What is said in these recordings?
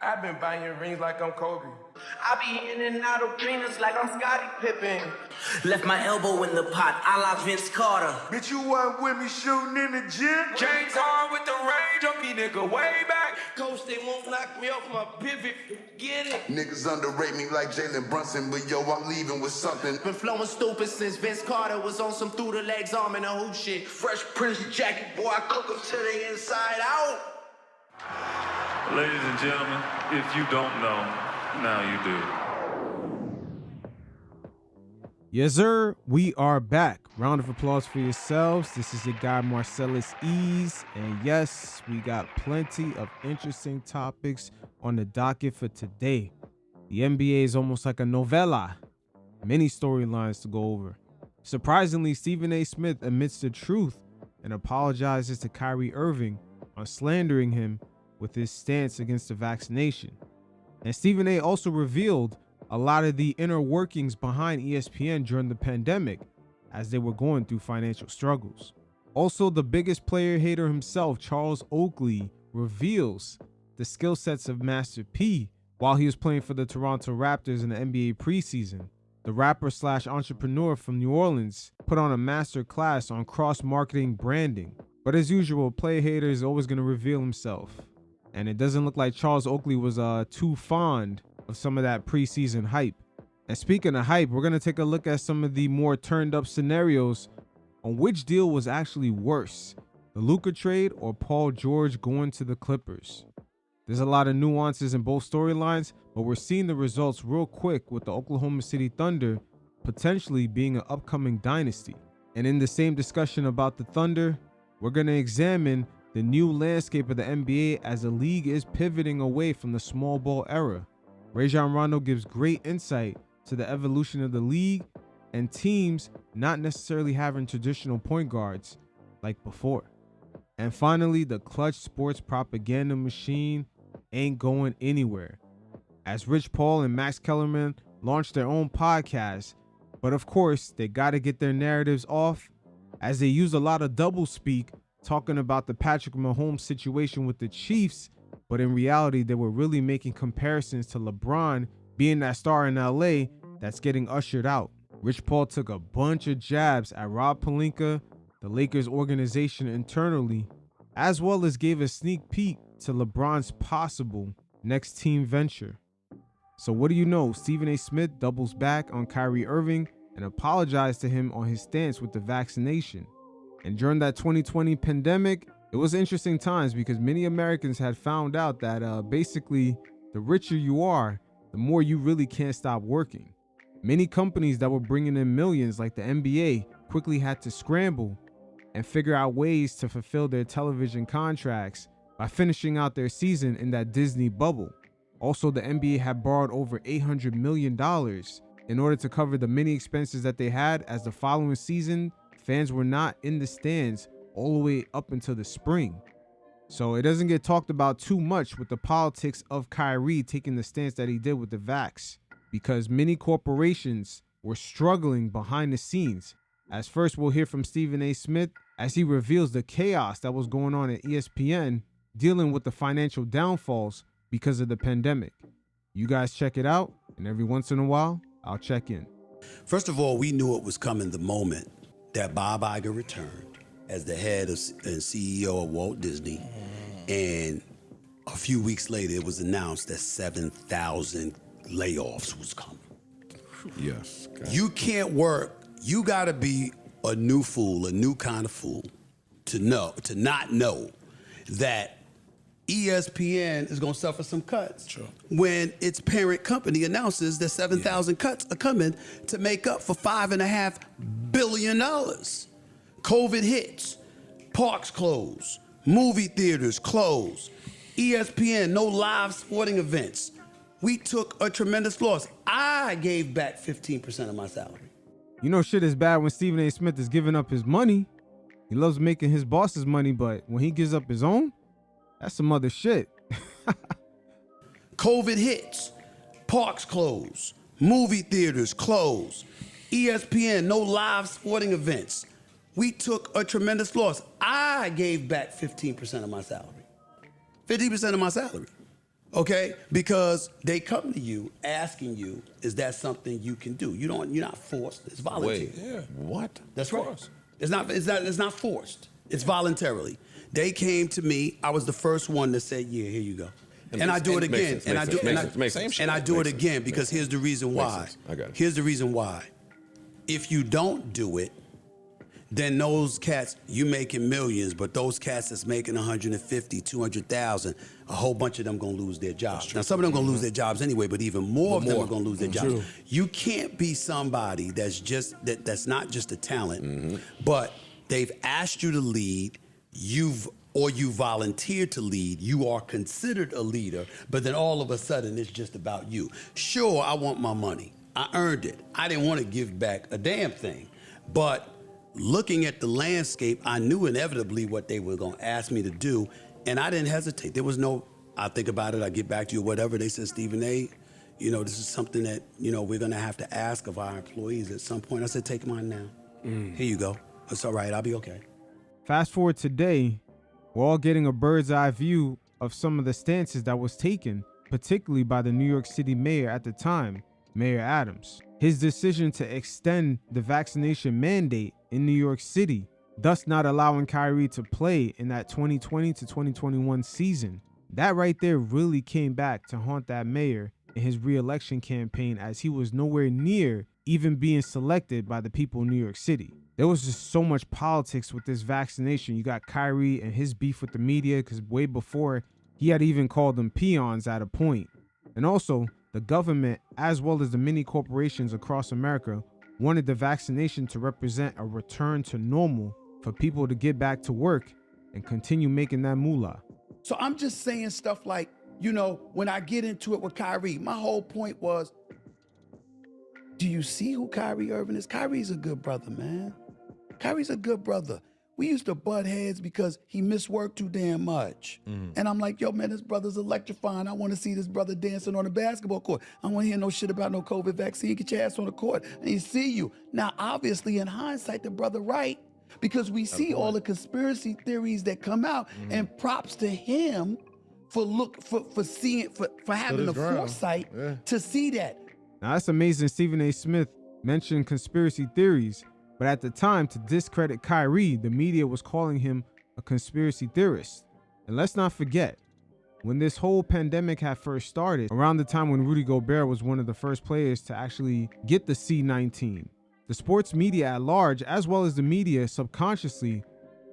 I've been buying rings like I'm Kobe. I be in and out of arenas like I'm Scottie Pippen. Left my elbow in the pot, a la Vince Carter. Bitch, you wasn't with me shooting in the gym? James Harden with the range, junkie nigga way back. Coach, they won't knock me off my pivot. Get it. Niggas underrate me like Jalen Brunson, but yo, I'm leaving with something. Been flowing stupid since Vince Carter was on some through the legs arm and a hoop shit. Fresh Prince jacket, boy, I cook them to the inside out. Ladies and gentlemen, if you don't know, now you do. Yes, sir. We are back. Round of applause for yourselves. This is your guy, Marcellus Ease. And yes, we got plenty of interesting topics on the docket for today. The NBA is almost like a novella. Many storylines to go over. Surprisingly, Stephen A. Smith admits the truth and apologizes to Kyrie Irving on slandering him with his stance against the vaccination. And Stephen A. also revealed a lot of the inner workings behind ESPN during the pandemic as they were going through financial struggles. Also, the biggest player hater himself, Charles Oakley, reveals the skill sets of Master P while he was playing for the Toronto Raptors in the NBA preseason. The rapper / entrepreneur from New Orleans put on a master class on cross-marketing branding. But as usual, player hater is always going to reveal himself. And it doesn't look like Charles Oakley was too fond of some of that preseason hype. And speaking of hype, we're going to take a look at some of the more turned up scenarios on which deal was actually worse, the Luka trade or Paul George going to the Clippers. There's a lot of nuances in both storylines, but we're seeing the results real quick with the Oklahoma City Thunder potentially being an upcoming dynasty. And in the same discussion about the Thunder, we're going to examine the new landscape of the NBA as the league is pivoting away from the small ball era. Rajon Rondo gives great insight to the evolution of the league and teams not necessarily having traditional point guards like before. And finally, the clutch sports propaganda machine ain't going anywhere, as Rich Paul and Max Kellerman launched their own podcast. But of course, they got to get their narratives off as they use a lot of doublespeak talking about the Patrick Mahomes situation with the Chiefs, but in reality, they were really making comparisons to LeBron being that star in LA that's getting ushered out. Rich Paul took a bunch of jabs at Rob Pelinka, the Lakers organization internally, as well as gave a sneak peek to LeBron's possible next team venture. So what do you know? Stephen A. Smith doubles back on Kyrie Irving and apologized to him on his stance with the vaccination. And during that 2020 pandemic, it was interesting times because many Americans had found out that basically the richer you are, the more you really can't stop working. Many companies that were bringing in millions like the NBA quickly had to scramble and figure out ways to fulfill their television contracts by finishing out their season in that Disney bubble. Also, the NBA had borrowed over $800 million in order to cover the many expenses that they had, as the following season, fans were not in the stands all the way up until the spring. So it doesn't get talked about too much with the politics of Kyrie taking the stance that he did with the vax, because many corporations were struggling behind the scenes. As first, we'll hear from Stephen A. Smith as he reveals the chaos that was going on at ESPN dealing with the financial downfalls because of the pandemic. You guys check it out, and every once in a while, I'll check in. First of all, we knew it was coming the moment that Bob Iger returned as the head of and CEO of Walt Disney. And a few weeks later, it was announced that 7,000 layoffs was coming. Yes. You can't work. You got to be a new fool, a new kind of fool, to not know that ESPN is going to suffer some cuts when its parent company announces that 7,000 cuts are coming to make up for $5.5 billion. COVID hits, parks close, movie theaters close, ESPN, no live sporting events. We took a tremendous loss. I gave back 15% of my salary. You know, shit is bad when Stephen A. Smith is giving up his money. He loves making his boss's money, but when he gives up his own, that's some other shit. COVID hits, parks close, movie theaters close, ESPN, no live sporting events. We took a tremendous loss. I gave back 15% of my salary. 50% of my salary. Okay, because they come to you asking you, is that something you can do? You're not forced. It's voluntary. Yeah. What? That's right. It's not forced. It's voluntarily. They came to me. I was the first one that said, yeah, here you go. And I do it again. And I do it again because here's the reason why. I got it. Here's the reason why. If you don't do it, then those cats, you making millions, but those cats that's making 150, 200,000, a whole bunch of them gonna lose their jobs. Now, some of them gonna lose their jobs anyway, but even more of them are gonna lose their jobs. True. You can't be somebody that's not just a talent, but they've asked you to lead, you volunteered to lead, you are considered a leader, but then all of a sudden it's just about you. Sure, I want my money. I earned it. I didn't want to give back a damn thing, but looking at the landscape, I knew inevitably what they were going to ask me to do, and I didn't hesitate. There was no, I'll think about it, I'll get back to you, whatever. They said, Stephen A., this is something that, we're going to have to ask of our employees at some point. I said, take mine now. Here you go. It's all right. I'll be okay. Fast forward today, we're all getting a bird's eye view of some of the stances that was taken, particularly by the New York City mayor at the time, Mayor Adams. His decision to extend the vaccination mandate in New York City, thus not allowing Kyrie to play in that 2020 to 2021 season. That right there really came back to haunt that mayor in his re-election campaign, as he was nowhere near even being selected by the people in New York City. There was just so much politics with this vaccination. You got Kyrie and his beef with the media, because way before, he had even called them peons at a point. And also, the government, as well as the many corporations across America, wanted the vaccination to represent a return to normal for people to get back to work and continue making that moolah. So I'm just saying stuff like, when I get into it with Kyrie, my whole point was, do you see who Kyrie Irving is? Kyrie's a good brother, man. Kyrie's a good brother. We used to butt heads because he missed work too damn much. And I'm like, yo, man, this brother's electrifying. I want to see this brother dancing on the basketball court. I don't want to hear no shit about no COVID vaccine. Get your ass on the court and you see you. Now, obviously, in hindsight, the brother right, because we see all the conspiracy theories that come out, and props to him for having the foresight to see that. Now, that's amazing. Stephen A. Smith mentioned conspiracy theories, but at the time, to discredit Kyrie, the media was calling him a conspiracy theorist. And let's not forget, when this whole pandemic had first started, around the time when Rudy Gobert was one of the first players to actually get the C-19, the sports media at large, as well as the media subconsciously,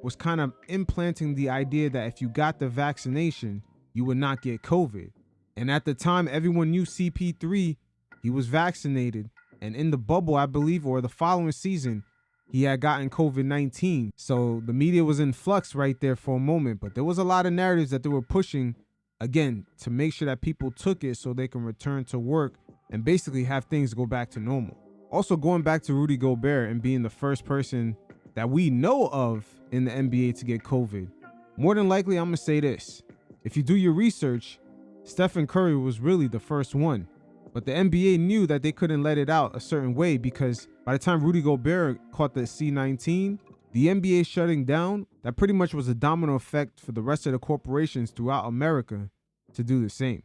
was kind of implanting the idea that if you got the vaccination, you would not get COVID. And at the time, everyone knew CP3, he was vaccinated. And in the bubble, I believe, or the following season, he had gotten COVID-19. So the media was in flux right there for a moment. But there was a lot of narratives that they were pushing, again, to make sure that people took it so they can return to work and basically have things go back to normal. Also, going back to Rudy Gobert and being the first person that we know of in the NBA to get COVID, more than likely, I'm going to say this. If you do your research, Stephen Curry was really the first one. But the NBA knew that they couldn't let it out a certain way, because by the time Rudy Gobert caught the C-19, the NBA shutting down, that pretty much was a domino effect for the rest of the corporations throughout America to do the same.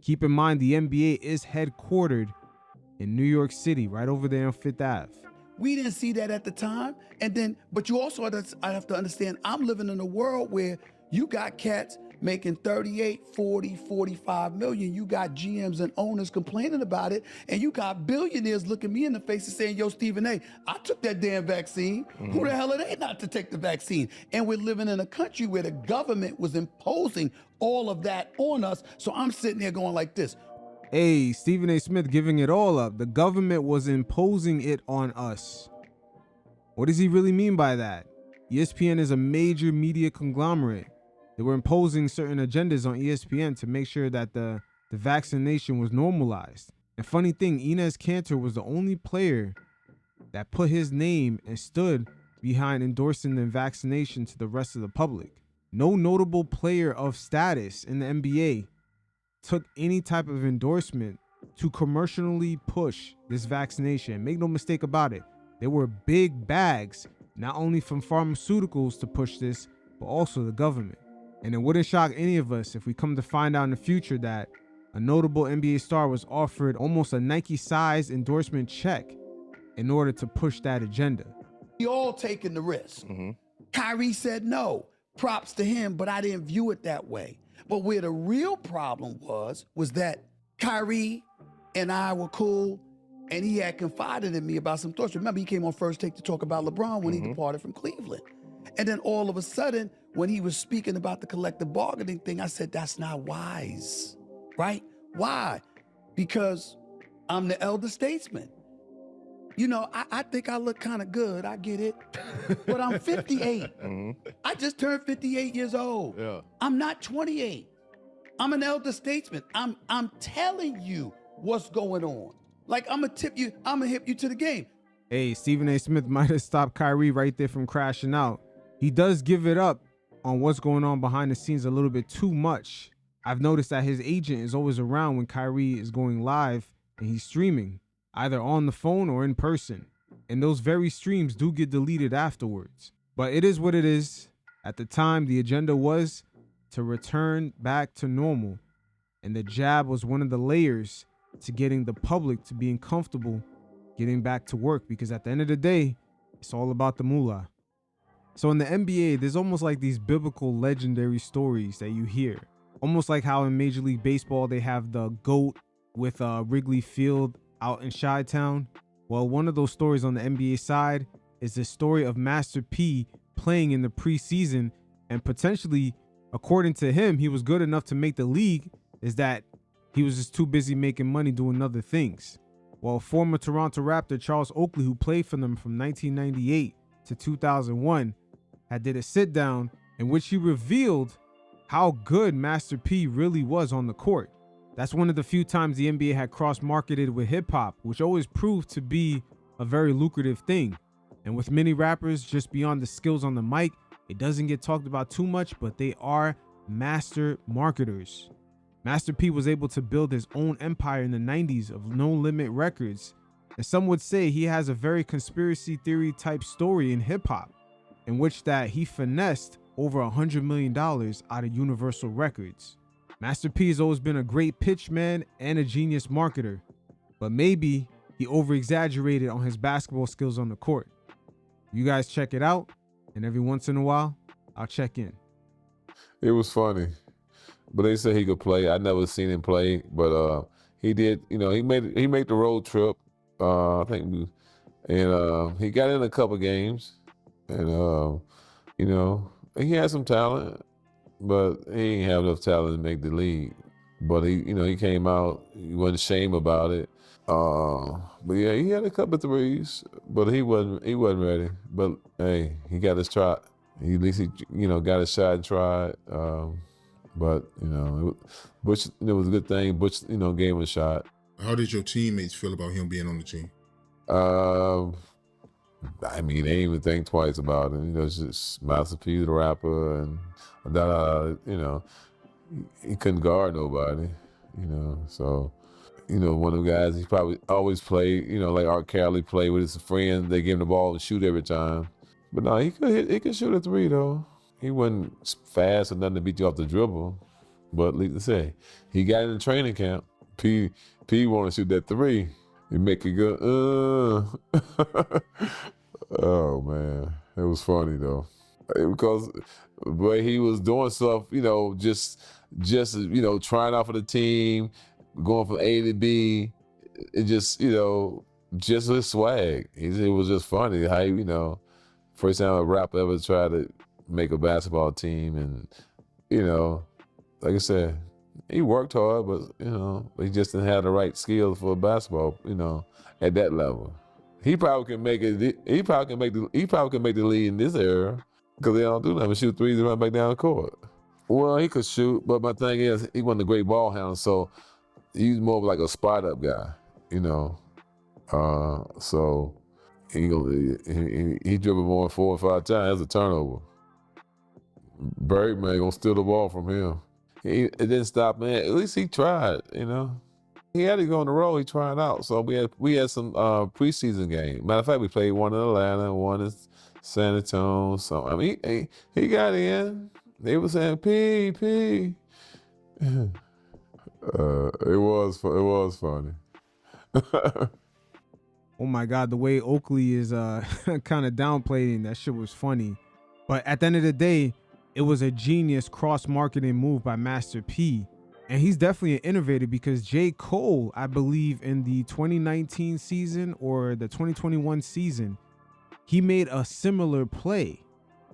Keep in mind, the NBA is headquartered in New York City, right over there on Fifth Ave. We didn't see that at the time. But you also have to understand, I'm living in a world where you got cats making 38, 40, 45 million. You got GMs and owners complaining about it. And you got billionaires looking me in the face and saying, yo, Stephen A., I took that damn vaccine. Who the hell are they not to take the vaccine? And we're living in a country where the government was imposing all of that on us. So I'm sitting there going like this. Hey, Stephen A. Smith giving it all up. The government was imposing it on us. What does he really mean by that? ESPN is a major media conglomerate. They were imposing certain agendas on ESPN to make sure that the vaccination was normalized. And funny thing, Enes Kanter was the only player that put his name and stood behind endorsing the vaccination to the rest of the public. No notable player of status in the NBA took any type of endorsement to commercially push this vaccination. Make no mistake about it. There were big bags, not only from pharmaceuticals to push this, but also the government. And it wouldn't shock any of us if we come to find out in the future that a notable NBA star was offered almost a Nike-sized endorsement check in order to push that agenda. We all taking the risk. Kyrie said no. Props to him, but I didn't view it that way. But where the real problem was that Kyrie and I were cool, and he had confided in me about some thoughts. Remember, he came on First Take to talk about LeBron when he departed from Cleveland. And then all of a sudden, when he was speaking about the collective bargaining thing, I said, that's not wise, right? Why? Because I'm the elder statesman. You know, I think I look kind of good. I get it. But I'm 58. I just turned 58 years old. Yeah. I'm not 28. I'm an elder statesman. I'm telling you what's going on. Like, I'm gonna hip you to the game. Hey, Stephen A. Smith might have stopped Kyrie right there from crashing out. He does give it up on what's going on behind the scenes a little bit too much. I've noticed that his agent is always around when Kyrie is going live and he's streaming, either on the phone or in person. And those very streams do get deleted afterwards. But it is what it is. At the time, the agenda was to return back to normal. And the jab was one of the layers to getting the public to being comfortable getting back to work, because at the end of the day, it's all about the moolah. So in the NBA, there's almost like these biblical legendary stories that you hear. Almost like how in Major League Baseball, they have the GOAT with Wrigley Field out in Chi-Town. Well, one of those stories on the NBA side is the story of Master P playing in the preseason, and potentially, according to him, he was good enough to make the league, is that he was just too busy making money doing other things. Well, former Toronto Raptor Charles Oakley, who played for them from 1998 to 2001, had did a sit down in which he revealed how good Master P really was on the court. That's one of the few times the NBA had cross-marketed with hip-hop, which always proved to be a very lucrative thing. And with many rappers, just beyond the skills on the mic, it doesn't get talked about too much, but they are master marketers. Master P was able to build his own empire in the 90s of No Limit Records. And some would say he has a very conspiracy theory type story in hip-hop, in which that he finessed over $100 million out of Universal Records. Master P has always been a great pitch man and a genius marketer, but maybe he over-exaggerated on his basketball skills on the court. You guys check it out, and every once in a while, I'll check in. It was funny, but they said he could play. I never seen him play, but he did. You know, he made the road trip. I think, and he got in a couple games, and you know, he had some talent, but he ain't have enough talent to make the league. But he came out. He wasn't ashamed about it. But yeah, he had a couple of threes, but he wasn't ready. But hey, he got his try. At least he got his shot and tried. But Butch, it was a good thing. Butch, gave him a shot. How did your teammates feel about him being on the team? I mean, they didn't even think twice about it. It's just Master P, the rapper, and he couldn't guard nobody. So one of the guys he probably always played. Like Art Cali played with his friends. They give him the ball and shoot every time. But no, he could shoot a three though. He wasn't fast or nothing to beat you off the dribble. But like I say, he got in the training camp. P wanted to shoot that three. He make it go, Oh man, it was funny though. Because but he was doing stuff, just trying out for the team, going from A to B, and just his swag. It was just funny how first time a rapper ever tried to make a basketball team, and like I said, he worked hard, but he just didn't have the right skills for basketball, at that level. He probably can make it. He probably can make the league in this era because they don't do nothing. Shoot threes and run back down the court. Well, he could shoot, but my thing is, he wasn't a great ball handler, so he's more of like a spot up guy, So he dribbled more than 4 or 5 times. That's a turnover. Birdman gonna steal the ball from him. It didn't stop, man. At least he tried, He had to go on the road. He tried out. So we had some preseason games. Matter of fact, we played one in Atlanta, one in San Antonio. So I mean, he got in. They were saying P. It was funny. Oh my God, the way Oakley is kind of downplaying that shit was funny. But at the end of the day, it was a genius cross-marketing move by Master P. And he's definitely an innovator because J. Cole, I believe in the 2019 season or the 2021 season, he made a similar play.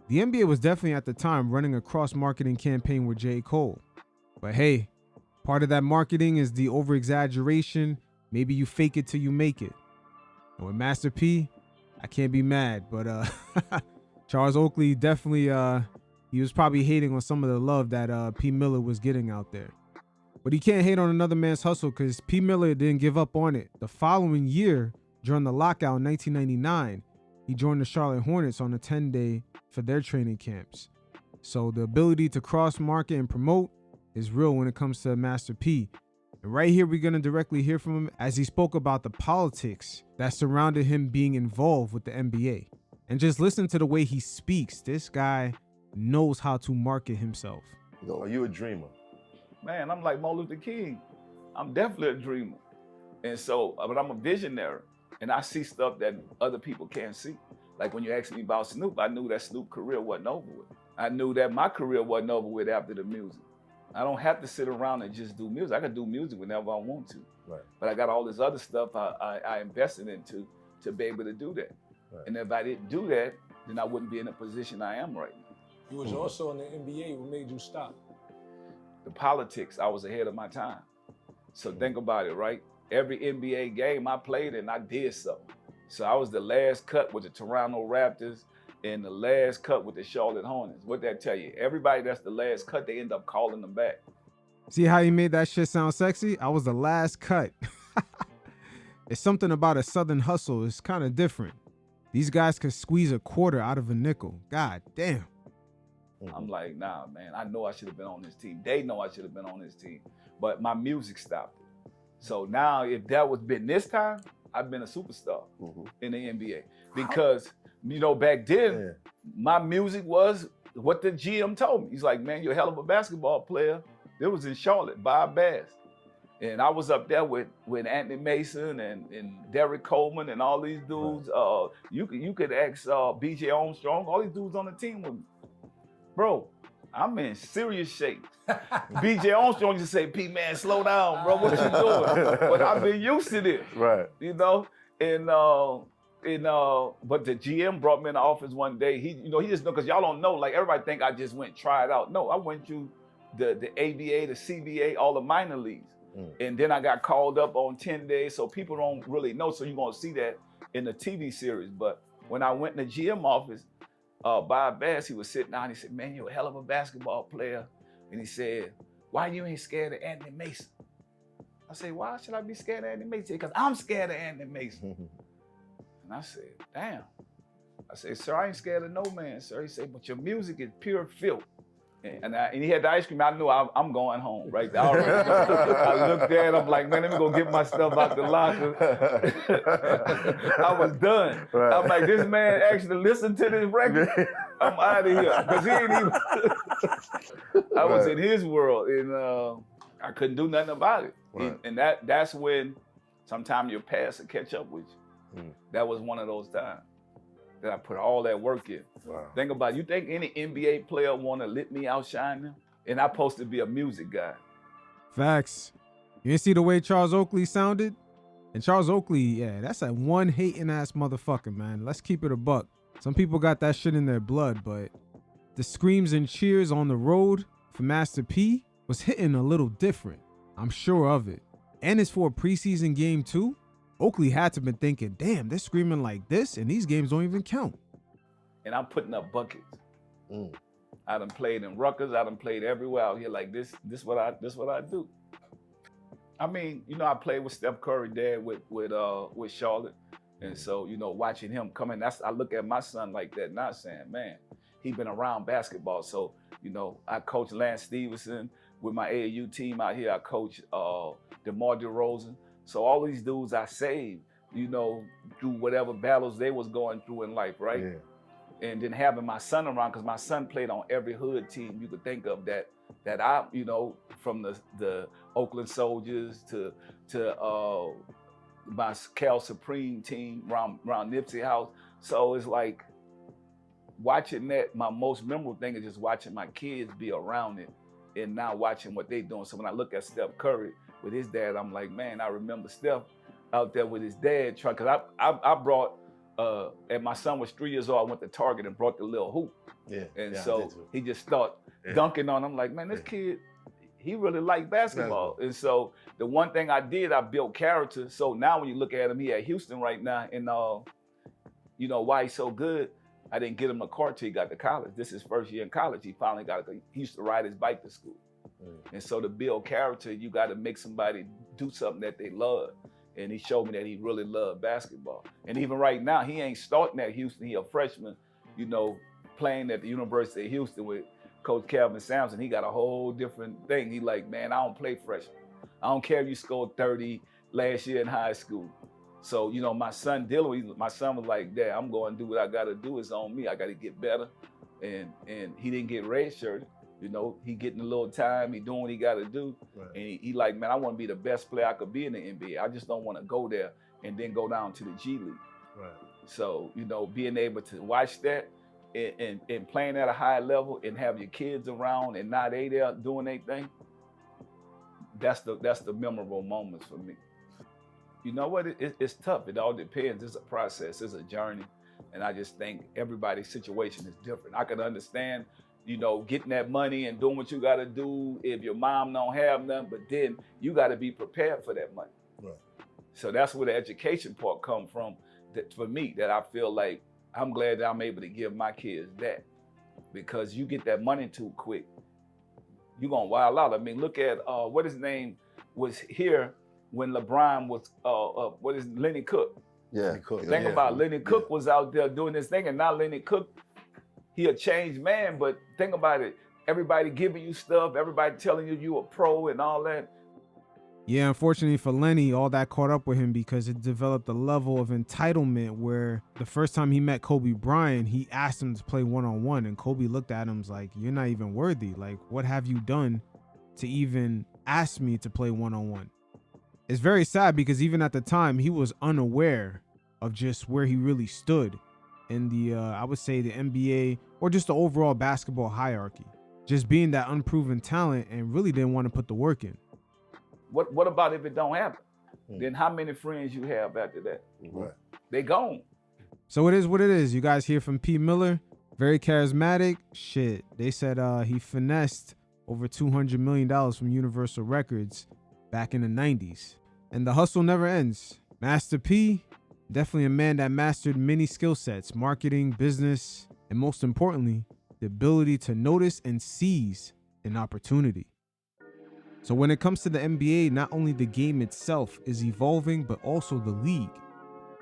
The NBA was definitely at the time running a cross-marketing campaign with J. Cole. But hey, part of that marketing is the over-exaggeration. Maybe you fake it till you make it. And with Master P, I can't be mad. But Charles Oakley definitely, he was probably hating on some of the love that P. Miller was getting out there. But he can't hate on another man's hustle because P. Miller didn't give up on it. The following year, during the lockout in 1999, he joined the Charlotte Hornets on a 10-day for their training camps. So the ability to cross-market and promote is real when it comes to Master P. And right here, we're going to directly hear from him as he spoke about the politics that surrounded him being involved with the NBA. And just listen to the way he speaks. This guy knows how to market himself. Are you a dreamer? Man, I'm like Martin Luther King. I'm definitely a dreamer. And so, but I'm a visionary. And I see stuff that other people can't see. Like when you asked me about Snoop, I knew that Snoop's career wasn't over with. I knew that my career wasn't over with after the music. I don't have to sit around and just do music. I can do music whenever I want to. Right. But I got all this other stuff I invested into to be able to do that. Right. And if I didn't do that, then I wouldn't be in the position I am right now. You was also in the NBA. What made you stop? The politics, I was ahead of my time. So think about it, right? Every NBA game I played in, I did something. So I was the last cut with the Toronto Raptors and the last cut with the Charlotte Hornets. What that tell you? Everybody that's the last cut, they end up calling them back. See how he made that shit sound sexy? I was the last cut. It's something about a Southern hustle. It's kind of different. These guys could squeeze a quarter out of a nickel. God damn. I'm like, nah, man, I know I should have been on this team. They know I should have been on this team. But my music stopped it. So now if that was been this time, I've been a superstar in the NBA. Because, you know, back then, my music was what the GM told me. He's like, man, you're a hell of a basketball player. It was in Charlotte, Bob Bass. And I was up there with Anthony Mason and Derek Coleman and all these dudes. Right. You could ask BJ Armstrong, all these dudes on the team with me. Bro, I'm in serious shape. BJ Armstrong used to say, P, man, slow down, bro. What you doing? But I've been used to this. Right. You know? But the GM brought me in the office one day. He just know, because y'all don't know, like everybody think I just went try it out. No, I went through the ABA, the CBA, all the minor leagues. And then I got called up on 10 days, so people don't really know. So you're gonna see that in the TV series. But when I went in the GM office, Bob Bass, he was sitting down, he said, man, you're a hell of a basketball player. And he said, why you ain't scared of Anthony Mason? I said, why should I be scared of Anthony Mason? Because I'm scared of Anthony Mason. And I said, damn. I said, sir, I ain't scared of no man, sir. He said, but your music is pure filth. And he had the ice cream. I knew I'm going home, right there. I looked at him like, man, let me go get my stuff out the locker. I was done. Right. I'm like, this man actually listened to this record. I'm out of here. Because he ain't even. I was in his world, and I couldn't do nothing about it. Right. And that's when sometimes your past will catch up with you. That was one of those times that I put all that work in. Wow. Think about it. You think any NBA player want to let me outshine them? And I'm supposed to be a music guy. Facts. You didn't see the way Charles Oakley sounded? And Charles Oakley, yeah, that's a one hating ass motherfucker, man. Let's keep it a buck. Some people got that shit in their blood, but the screams and cheers on the road for Master P was hitting a little different. I'm sure of it. And it's for a preseason game too. Oakley had to have been thinking, damn, they're screaming like this and these games don't even count. And I'm putting up buckets. I done played in Rutgers. I done played everywhere out here like this. This what I do. I mean, you know, I played with Steph Curry there with Charlotte. And so, you know, watching him come in, I look at my son like that, not saying, man, he been around basketball. So, you know, I coach Lance Stevenson with my AAU team out here. I coach DeMar DeRozan. So all these dudes I saved, you know, through whatever battles they was going through in life, right? Yeah. And then having my son around, because my son played on every hood team you could think of that I, from the Oakland Soldiers to my Cal Supreme team around Nipsey House. So it's like watching that, my most memorable thing is just watching my kids be around it and now watching what they're doing. So when I look at Steph Curry with his dad, I'm like, man, I remember Steph out there with his dad trying, because I brought, and my son was 3 years old, I went to Target and brought the little hoop. So he just started dunking on him. Like, man, this kid, he really liked basketball. And so the one thing I did, I built character. So now when you look at him, he at Houston right now. And why he's so good, I didn't get him a car till he got to college. This is his first year in college. He finally he used to ride his bike to school. And so to build character, you got to make somebody do something that they love. And he showed me that he really loved basketball. And even right now, he ain't starting at Houston. He a freshman, playing at the University of Houston with Coach Calvin Sampson. He got a whole different thing. He like, man, I don't play freshman. I don't care if you scored 30 last year in high school. So, my son Dylan, my son was like, Dad, I'm going to do what I got to do. It's on me. I got to get better. And he didn't get redshirted. He getting a little time. He doing what he got to do. Right. And he like, man, I want to be the best player I could be in the NBA. I just don't want to go there and then go down to the G League. Right. So, being able to watch that and playing at a high level and have your kids around and not they there doing their thing, that's the memorable moments for me. You know what? It's tough. It all depends. It's a process. It's a journey. And I just think everybody's situation is different. I can understand, getting that money and doing what you got to do if your mom don't have none, but then you got to be prepared for that money. Right. So that's where the education part come from. That for me, that I feel like I'm glad that I'm able to give my kids that, because you get that money too quick, you're going to wild out. I mean, look at what his name was here when LeBron was, Lenny Cook. Yeah. Think about Lenny Cook was out there doing this thing, and now Lenny Cook, he a changed man, but think about it. Everybody giving you stuff, everybody telling you a pro and all that. Yeah, unfortunately for Lenny, all that caught up with him because it developed a level of entitlement where the first time he met Kobe Bryant, he asked him to play one-on-one, and Kobe looked at him like, you're not even worthy. Like, what have you done to even ask me to play one-on-one? It's very sad because even at the time, he was unaware of just where he really stood in the, I would say, the NBA or just the overall basketball hierarchy. Just being that unproven talent and really didn't want to put the work in. What about if it don't happen? Then how many friends you have after that? Right. They gone. So it is what it is. You guys hear from P. Miller, very charismatic. Shit, they said he finessed over $200 million from Universal Records back in the 90s. And the hustle never ends. Master P, definitely a man that mastered many skill sets, marketing, business, and most importantly, the ability to notice and seize an opportunity. So when it comes to the NBA, not only the game itself is evolving, but also the league.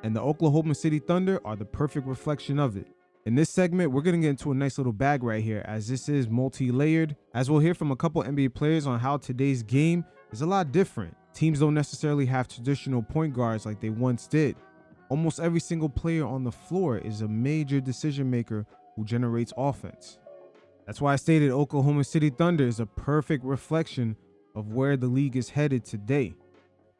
And the Oklahoma City Thunder are the perfect reflection of it. In this segment, we're going to get into a nice little bag right here, as this is multi-layered, as we'll hear from a couple NBA players on how today's game is a lot different. Teams don't necessarily have traditional point guards like they once did. Almost every single player on the floor is a major decision maker who generates offense. That's why I stated Oklahoma City Thunder is a perfect reflection of where the league is headed today.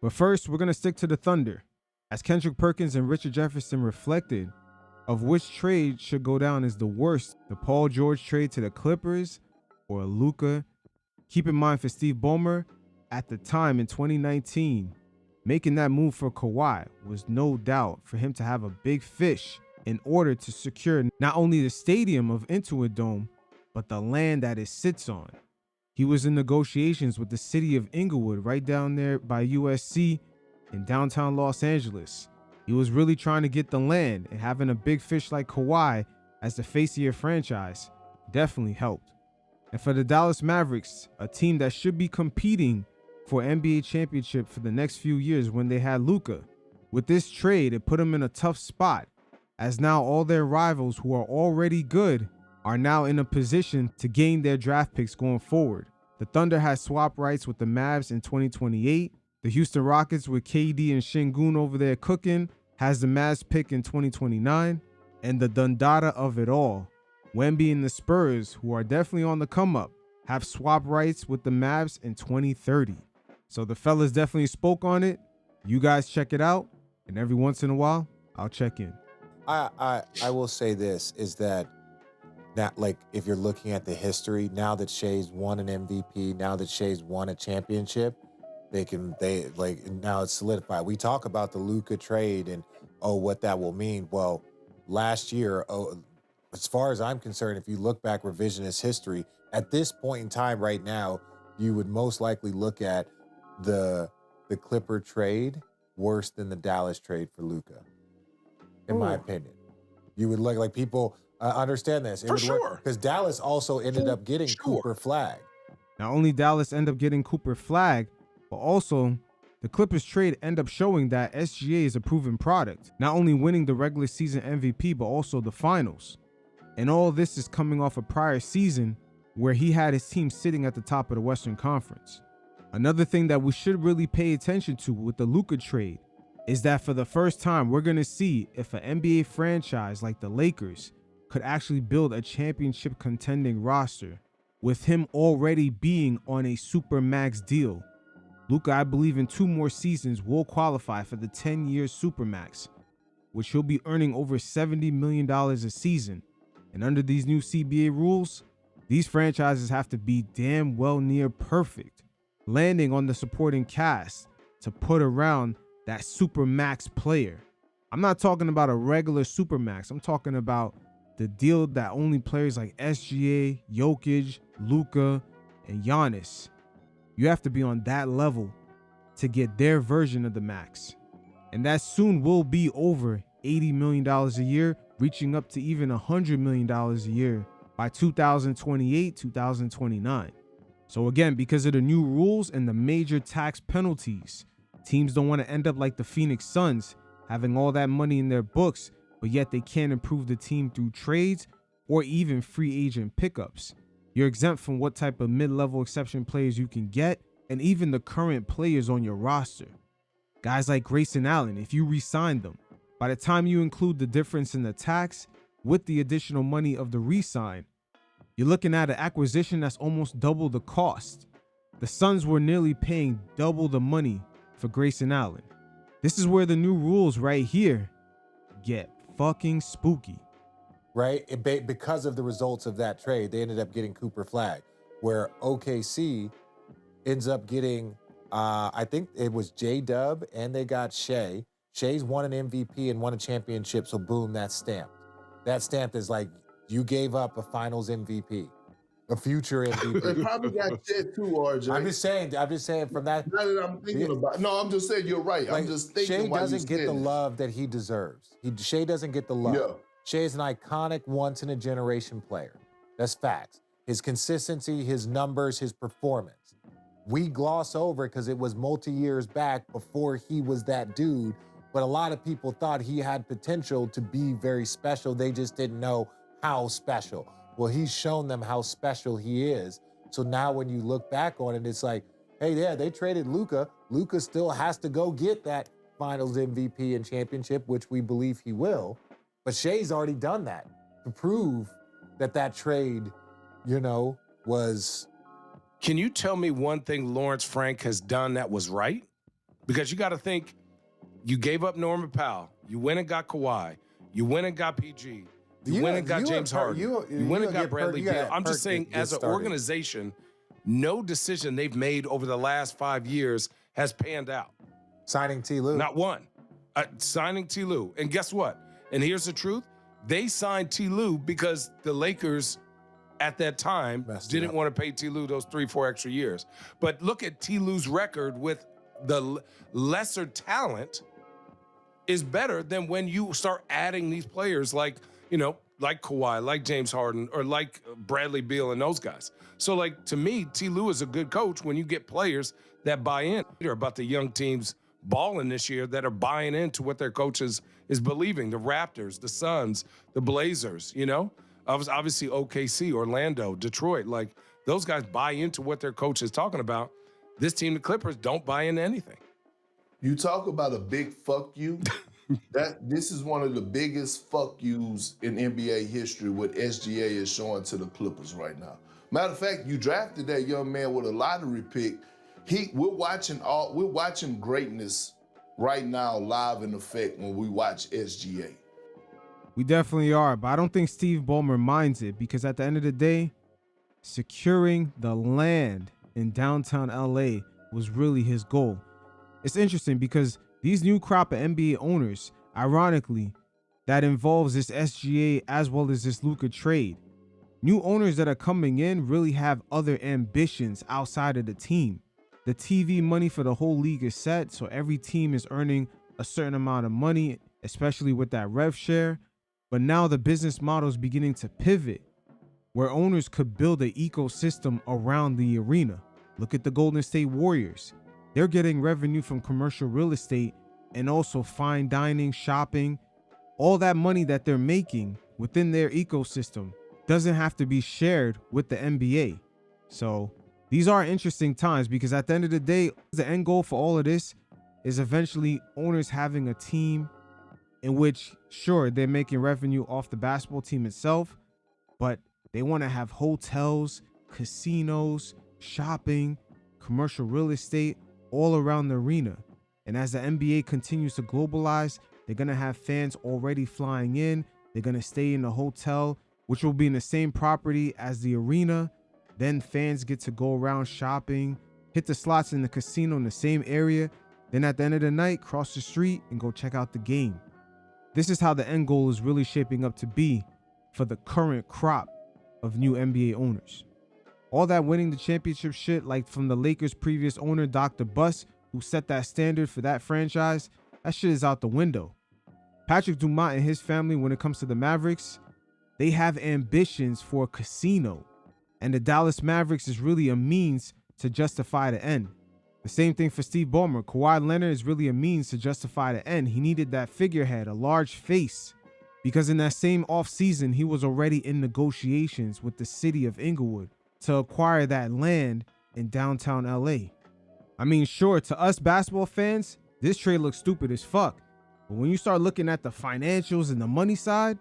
But first, we're going to stick to the Thunder. As Kendrick Perkins and Richard Jefferson reflected, of which trade should go down as the worst, the Paul George trade to the Clippers or Luka. Keep in mind for Steve Ballmer, at the time in 2019, making that move for Kawhi was no doubt for him to have a big fish in order to secure not only the stadium of Intuit Dome, but the land that it sits on. He was in negotiations with the city of Inglewood right down there by USC in downtown Los Angeles. He was really trying to get the land, and having a big fish like Kawhi as the face of your franchise definitely helped. And for the Dallas Mavericks, a team that should be competing for NBA championship for the next few years when they had Luka, with this trade, it put them in a tough spot, as now all their rivals who are already good are now in a position to gain their draft picks going forward. The Thunder has swap rights with the Mavs in 2028. The Houston Rockets with KD and Şengün over there cooking has the Mavs pick in 2029. And the Dundada of it all, Wemby and the Spurs, who are definitely on the come up, have swap rights with the Mavs in 2030. So the fellas definitely spoke on it. You guys check it out, and every once in a while, I'll check in. I will say this is that like if you're looking at the history, now that Shea's won an MVP, now that Shea's won a championship, they now it's solidified. We talk about the Luka trade and what that will mean. Well, last year, as far as I'm concerned, if you look back revisionist history, at this point in time right now, you would most likely look at the Clipper trade worse than the Dallas trade for Luka, in my opinion. You would look like people understand this. For sure. Because Dallas also ended up getting Cooper Flag. Not only Dallas end up getting Cooper Flag, but also the Clippers trade end up showing that SGA is a proven product, not only winning the regular season MVP, but also the finals. And all this is coming off a prior season where he had his team sitting at the top of the Western Conference. Another thing that we should really pay attention to with the Luka trade is that for the first time, we're going to see if an NBA franchise like the Lakers could actually build a championship contending roster with him already being on a super max deal. Luka, I believe in 2 more seasons, will qualify for the 10-year supermax, which he'll be earning over $70 million a season. And under these new CBA rules, these franchises have to be damn well near perfect, landing on the supporting cast to put around that supermax player. I'm not talking about a regular supermax. I'm talking about the deal that only players like SGA, Jokic, Luka, and Giannis, you have to be on that level to get their version of the max. And that soon will be over $80 million a year, reaching up to even $100 million a year by 2028, 2029. So again, because of the new rules and the major tax penalties, teams don't want to end up like the Phoenix Suns, having all that money in their books, but yet they can't improve the team through trades or even free agent pickups. You're exempt from what type of mid-level exception players you can get, and even the current players on your roster. Guys like Grayson Allen, if you re-sign them, by the time you include the difference in the tax with the additional money of the re-sign, you're looking at an acquisition that's almost double the cost. The Suns were nearly paying double the money for Grayson Allen. This is where the new rules right here get fucking spooky. Right? Because of the results of that trade, they ended up getting Cooper Flag, where OKC ends up getting, I think it was J-Dub, and they got Shea. Shea's won an MVP and won a championship, so boom, that's stamped. That stamped is like, you gave up a finals MVP, a future MVP. They probably got shit too, RJ. I'm just saying from that. Now that I'm thinking about it. No, I'm just saying you're right. Like, I'm just thinking Shea doesn't get the love that he deserves. Shea doesn't get the love. Yeah. Shea is an iconic once-in-a-generation player. That's facts. His consistency, his numbers, his performance. We gloss over because it was multi-years back before he was that dude, but a lot of people thought he had potential to be very special. They just didn't know how special. Well, he's shown them how special he is. So now when you look back on it, it's like, hey, yeah, they traded Luka. Luka still has to go get that finals MVP and championship, which we believe he will. But Shea's already done that to prove that that trade, was. Can you tell me one thing Lawrence Frank has done that was right? Because you got to think, you gave up Norman Powell. You went and got Kawhi. You went and got PG. You went and got James Harden. You went and got Bradley Beal. I'm just saying, as an organization, no decision they've made over the last 5 years has panned out. Signing T. Lue. Not one. Signing T. Lue. And guess what? And here's the truth. They signed T. Lue because the Lakers at that time didn't want to pay T. Lue those 3-4 extra years. But look at T. Lue's record with the lesser talent is better than when you start adding these players like Kawhi, like James Harden, or like Bradley Beal and those guys. So, to me, T. Lue is a good coach when you get players that buy in. About the young teams balling this year that are buying into what their coaches is believing. The Raptors, the Suns, the Blazers, obviously OKC, Orlando, Detroit. Those guys buy into what their coach is talking about. This team, the Clippers, don't buy into anything. You talk about a big fuck you. This is one of the biggest fuck yous in NBA history, what SGA is showing to the Clippers right now. Matter of fact, you drafted that young man with a lottery pick. We're watching greatness right now live in effect when we watch SGA. We definitely are, but I don't think Steve Ballmer minds it, because at the end of the day, securing the land in downtown LA was really his goal. It's interesting because these new crop of NBA owners, ironically, that involves this SGA as well as this Luka trade. New owners that are coming in really have other ambitions outside of the team. The TV money for the whole league is set, so every team is earning a certain amount of money, especially with that rev share. But now the business model is beginning to pivot, where owners could build an ecosystem around the arena. Look at the Golden State Warriors. They're getting revenue from commercial real estate and also fine dining, shopping. All that money that they're making within their ecosystem doesn't have to be shared with the NBA. So these are interesting times, because at the end of the day, the end goal for all of this is eventually owners having a team in which, sure, they're making revenue off the basketball team itself, but they want to have hotels, casinos, shopping, commercial real estate all around the arena. And as the NBA continues to globalize, they're going to have fans already flying in. They're going to stay in the hotel, which will be in the same property as the arena. Then fans get to go around shopping, hit the slots in the casino in the same area. Then at the end of the night, cross the street and go check out the game. This is how the end goal is really shaping up to be for the current crop of new NBA owners. All that winning the championship shit, like from the Lakers' previous owner, Dr. Buss, who set that standard for that franchise, that shit is out the window. Patrick Dumont and his family, when it comes to the Mavericks, they have ambitions for a casino. And the Dallas Mavericks is really a means to justify the end. The same thing for Steve Ballmer. Kawhi Leonard is really a means to justify the end. He needed that figurehead, a large face, because in that same offseason, he was already in negotiations with the city of Inglewood to acquire that land in downtown LA. I mean, sure, to us basketball fans, this trade looks stupid as fuck. But when you start looking at the financials and the money side,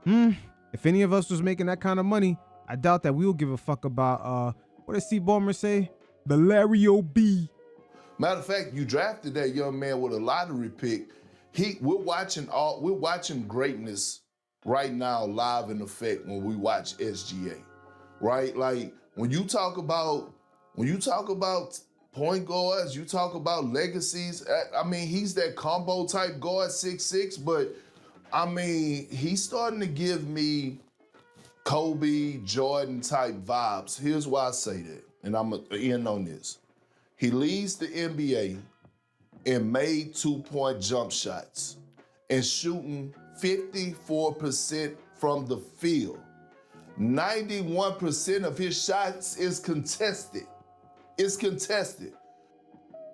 if any of us was making that kind of money, I doubt that we will give a fuck about, what did Steve Ballmer say? The Larry O.B. Matter of fact, you drafted that young man with a lottery pick. We're watching greatness right now live in effect when we watch SGA, right? Like when you talk about point guards, you talk about legacies. I mean, he's that combo type guard, 6'6", but I mean, he's starting to give me Kobe, Jordan type vibes. Here's why I say that, and I'm gonna end on this. He leads the NBA in made 2-point jump shots and shooting 54% from the field. 91% of his shots is contested. It's contested.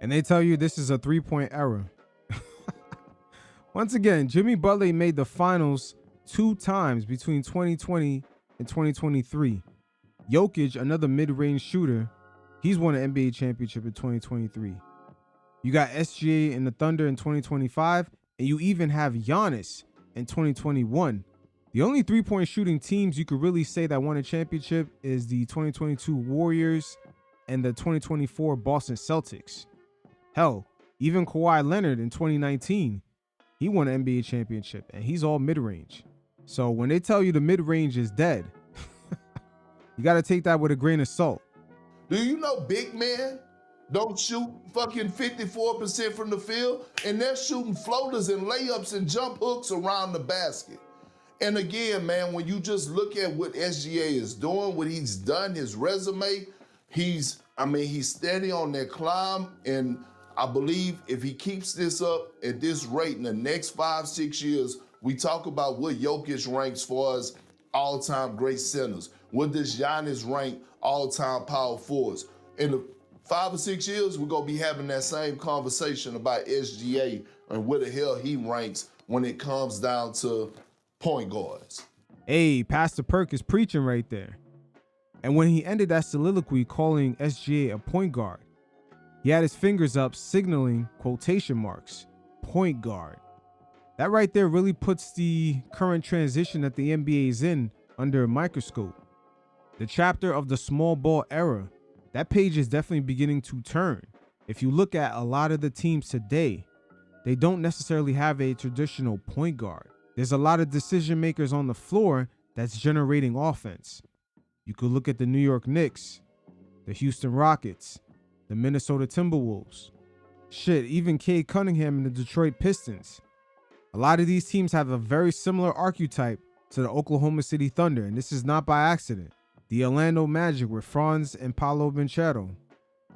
And they tell you this is a 3-point era. Once again, Jimmy Butler made the finals 2 times between 2020 and 2023. Jokic, another mid-range shooter, he's won an NBA championship in 2023. You got SGA in the Thunder in 2025, and you even have Giannis in 2021. The only 3-point shooting teams you could really say that won a championship is the 2022 Warriors and the 2024 Boston Celtics. Hell, even Kawhi Leonard in 2019, he won an NBA championship, and he's all mid-range. So when they tell you the mid-range is dead, you got to take that with a grain of salt. Do you know big men don't shoot fucking 54% from the field, and they're shooting floaters and layups and jump hooks around the basket? And again, man, when you just look at what SGA is doing, what he's done, his resume, he's steady on that climb, and I believe if he keeps this up at this rate in the next 5-6 years, we talk about what Jokic ranks for as all-time great centers. What does Giannis rank all-time power forwards? In the 5 or 6 years, we're gonna be having that same conversation about SGA and where the hell he ranks when it comes down to point guards. Hey, Pastor Perk is preaching right there. And when he ended that soliloquy calling SGA a point guard, he had his fingers up signaling quotation marks, point guard. That right there really puts the current transition that the NBA is in under a microscope. The chapter of the small ball era, that page is definitely beginning to turn. If you look at a lot of the teams today, they don't necessarily have a traditional point guard. There's a lot of decision makers on the floor that's generating offense. You could look at the New York Knicks, the Houston Rockets, the Minnesota Timberwolves. Shit, even Cade Cunningham and the Detroit Pistons. A lot of these teams have a very similar archetype to the Oklahoma City Thunder, and this is not by accident. The Orlando Magic with Franz and Paolo Banchero.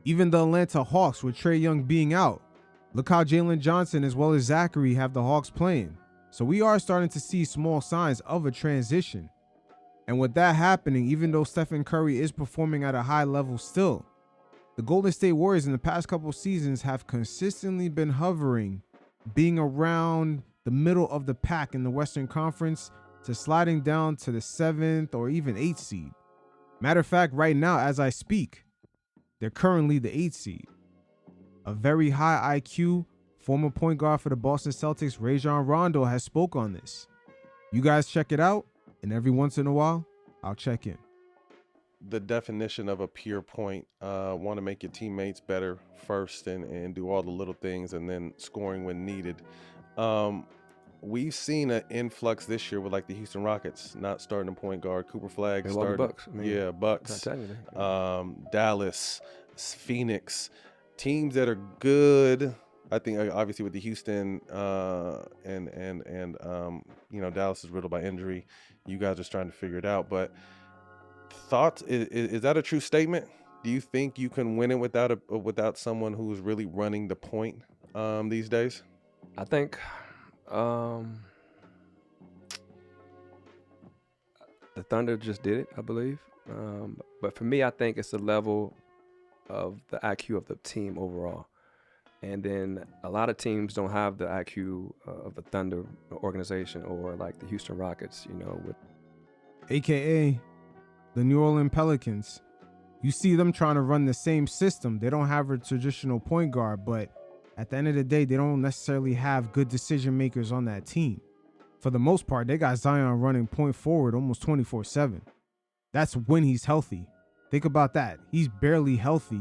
Even the Atlanta Hawks with Trae Young being out. Look how Jalen Johnson as well as Zachary have the Hawks playing. So we are starting to see small signs of a transition. And with that happening, even though Stephen Curry is performing at a high level still, the Golden State Warriors in the past couple seasons have consistently been hovering, being around the middle of the pack in the Western Conference to sliding down to the 7th or even 8th seed. Matter of fact, right now, as I speak, they're currently the 8th seed. A very high IQ former point guard for the Boston Celtics, Rajon Rondo, has spoke on this. You guys check it out, and every once in a while, I'll check in. The definition of a pure point, want to make your teammates better first and do all the little things and then scoring when needed. We've seen an influx this year with like the Houston Rockets not starting a point guard, Cooper Flagg starting. Bucks. Bucks. Dallas, Phoenix, teams that are good. I think obviously with the Houston and Dallas is riddled by injury. You guys are trying to figure it out, but thoughts, is that a true statement? Do you think you can win it without someone who's really running the point these days? I think the Thunder just did it, I believe. But for me, I think it's the level of the IQ of the team overall. And then a lot of teams don't have the IQ of the Thunder organization or like the Houston Rockets, with AKA the New Orleans Pelicans. You see them trying to run the same system. They don't have a traditional point guard, but at the end of the day, they don't necessarily have good decision makers on that team. For the most part, they got Zion running point forward almost 24/7. That's when he's healthy. Think about that. He's barely healthy.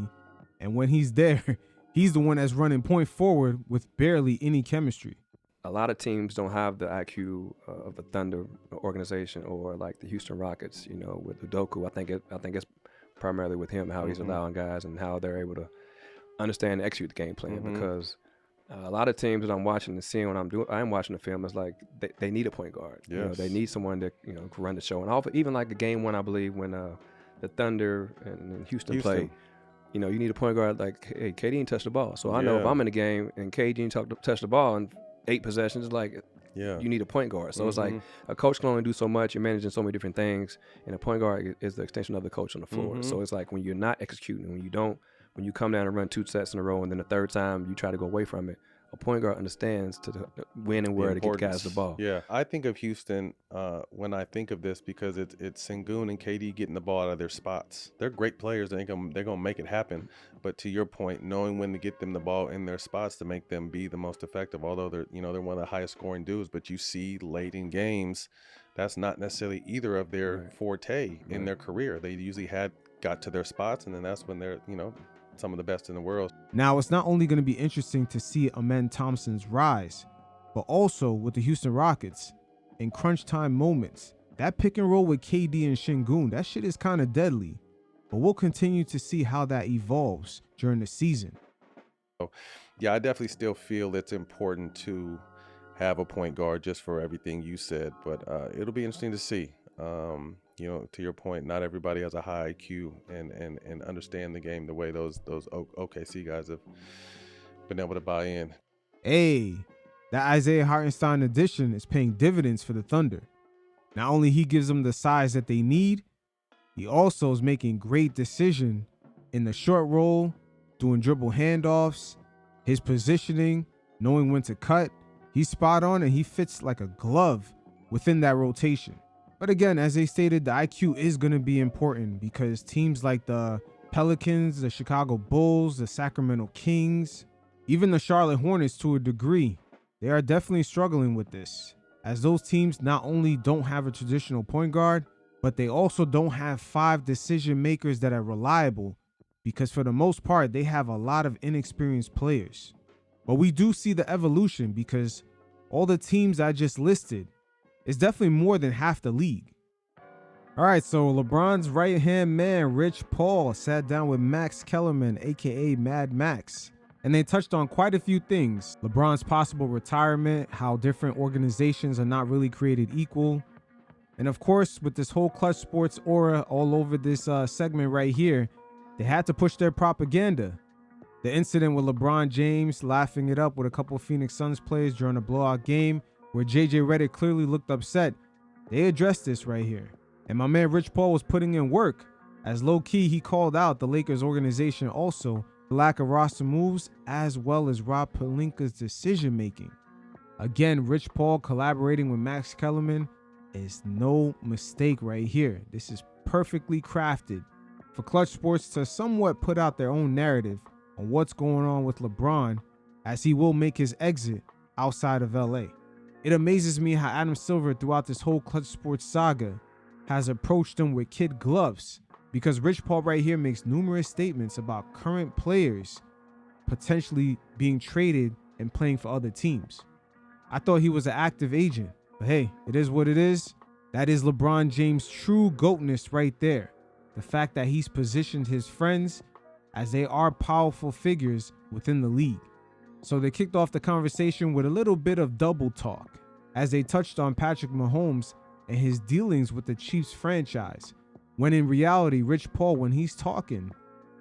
And when he's there, he's the one that's running point forward with barely any chemistry. A lot of teams don't have the IQ of the Thunder organization or like the Houston Rockets, with Udoka. I think it's primarily with him, how he's allowing guys and how they're able to understand and execute the game plan, because a lot of teams that I'm watching and seeing when I'm watching the film, it's like they need a point guard. Yes. They need someone that can run the show. And even like the game one, I believe, when the Thunder and Houston played, you need a point guard like, hey, KD didn't touch the ball. So I know if I'm in the game and KD didn't touch the ball in 8 possessions, you need a point guard. So it's like a coach can only do so much. You're managing so many different things, and a point guard is the extension of the coach on the floor. So it's like when you're not executing, when you come down and run 2 sets in a row, and then the third time you try to go away from it, a point guard understands to when and where to get guys the ball. Yeah, I think of Houston when I think of this because it's Sengun and KD getting the ball out of their spots. They're great players. They're gonna make it happen. But to your point, knowing when to get them the ball in their spots to make them be the most effective. Although they're one of the highest scoring dudes, but you see late in games, that's not necessarily either of their forte in their career. They usually got to their spots, and then that's when they're some of the best in the world. Now, it's not only going to be interesting to see Amen Thompson's rise, but also with the Houston Rockets in crunch time moments. That pick and roll with KD and Sengun, that shit is kind of deadly. But we'll continue to see how that evolves during the season. Yeah, I definitely still feel it's important to have a point guard just for everything you said, but it'll be interesting to see. To your point, not everybody has a high IQ and understand the game the way those OKC guys have been able to buy in. Hey, that Isaiah Hartenstein addition is paying dividends for the Thunder. Not only he gives them the size that they need, he also is making great decision in the short roll, doing dribble handoffs, his positioning, knowing when to cut. He's spot on and he fits like a glove within that rotation. But again, as they stated, the IQ is going to be important because teams like the Pelicans, the Chicago Bulls, the Sacramento Kings, even the Charlotte Hornets to a degree, they are definitely struggling with this, as those teams not only don't have a traditional point guard, but they also don't have 5 decision makers that are reliable, because for the most part, they have a lot of inexperienced players. But we do see the evolution, because all the teams I just listed is definitely more than half the league. All right, so LeBron's right-hand man, Rich Paul, sat down with Max Kellerman, aka Mad Max, and they touched on quite a few things. LeBron's possible retirement, how different organizations are not really created equal, and of course, with this whole Clutch Sports aura all over this segment right here, they had to push their propaganda. The incident with LeBron James laughing it up with a couple of Phoenix Suns players during a blowout game where JJ Redick clearly looked upset, they addressed this right here. And my man Rich Paul was putting in work, as low-key he called out the Lakers organization also, the lack of roster moves, as well as Rob Pelinka's decision-making. Again, Rich Paul collaborating with Max Kellerman is no mistake right here. This is perfectly crafted for Clutch Sports to somewhat put out their own narrative on what's going on with LeBron, as he will make his exit outside of LA. It amazes me how Adam Silver throughout this whole Clutch Sports saga has approached him with kid gloves, because Rich Paul right here makes numerous statements about current players potentially being traded and playing for other teams. I thought he was an active agent, but hey, it is what it is. That is LeBron James' true GOATness right there. The fact that he's positioned his friends as they are powerful figures within the league. So they kicked off the conversation with a little bit of double talk, as they touched on Patrick Mahomes and his dealings with the Chiefs franchise, when in reality, Rich Paul, when he's talking,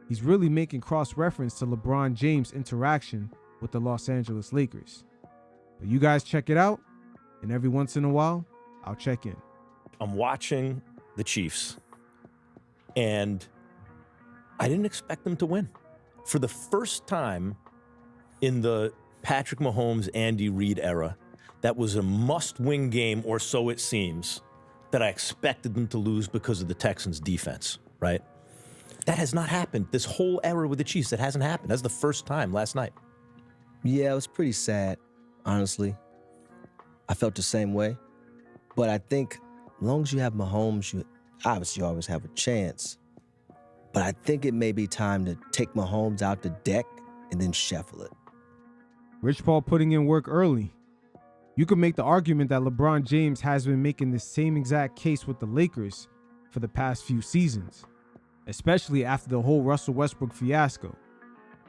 he's really making cross-reference to LeBron James' interaction with the Los Angeles Lakers. But you guys check it out, and every once in a while, I'll check in. I'm watching the Chiefs, and I didn't expect them to win. For the first time in the Patrick Mahomes, Andy Reid era, that was a must-win game, or so it seems, that I expected them to lose because of the Texans' defense, right? That has not happened. This whole era with the Chiefs, that hasn't happened. That's the first time last night. Yeah, it was pretty sad, honestly. I felt the same way. But I think as long as you have Mahomes, you obviously always have a chance. But I think it may be time to take Mahomes out the deck and then shuffle it. Rich Paul putting in work early. You could make the argument that LeBron James has been making the same exact case with the Lakers for the past few seasons, especially after the whole Russell Westbrook fiasco.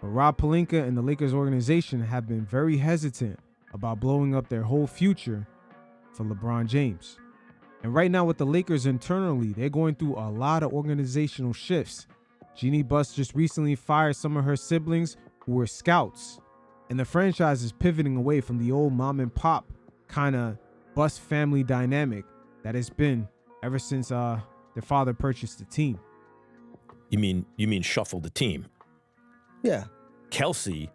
But Rob Pelinka and the Lakers organization have been very hesitant about blowing up their whole future for LeBron James. And right now with the Lakers internally, they're going through a lot of organizational shifts. Jeannie Buss just recently fired some of her siblings who were scouts, and the franchise is pivoting away from the old mom and pop kind of Buss family dynamic that it's been ever since their father purchased the team. You mean shuffle the team? Yeah. Kelsey,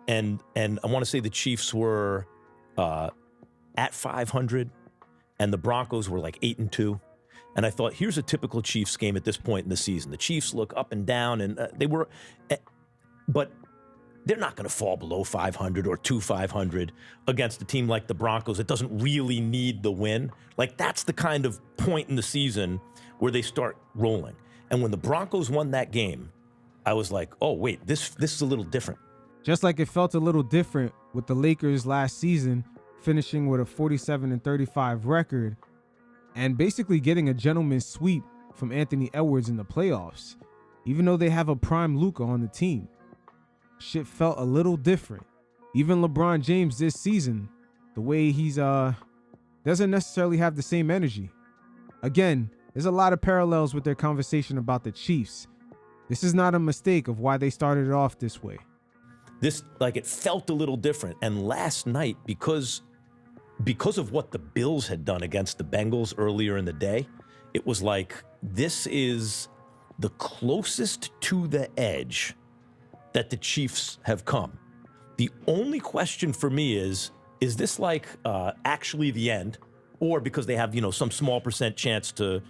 and I want to say the Chiefs were at 500, and the Broncos were like 8-2. And I thought, here's a typical Chiefs game at this point in the season. The Chiefs look up and down, and but they're not going to fall below 500 or 500 against a team like the Broncos that doesn't really need the win. Like, that's the kind of point in the season where they start rolling. And when the Broncos won that game, I was like, oh, wait, this is a little different. Just like it felt a little different with the Lakers last season, finishing with a 47-35 record and basically getting a gentleman's sweep from Anthony Edwards in the playoffs, even though they have a prime Luka on the team. Shit felt a little different. Even LeBron James this season, the way he's doesn't necessarily have the same energy. Again, there's a lot of parallels with their conversation about the Chiefs. This is not a mistake of why they started it off this way. It felt a little different. And last night, because of what the Bills had done against the Bengals earlier in the day, it was like, this is the closest to the edge that the Chiefs have come. The only question for me is this like actually the end, or because they have, some small percent chance to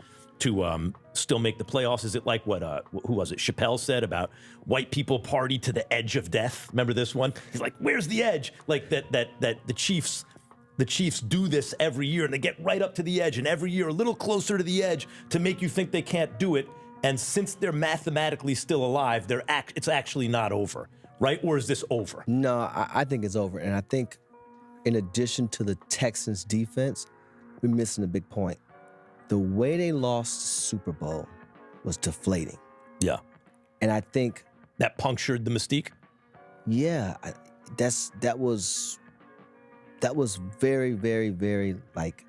still make the playoffs? Is it like what who was it? Chappelle said about white people party to the edge of death. Remember this one? He's like, "Where's the edge?" Like that the Chiefs do this every year, and they get right up to the edge, and every year a little closer to the edge to make you think they can't do it. And since they're mathematically still alive, it's actually not over, right? Or is this over? No, I think it's over, and I think in addition to the Texans' defense, we're missing a big point. The way they lost the Super Bowl was deflating. Yeah. And I think that punctured the mystique. Yeah, that was very, very, very like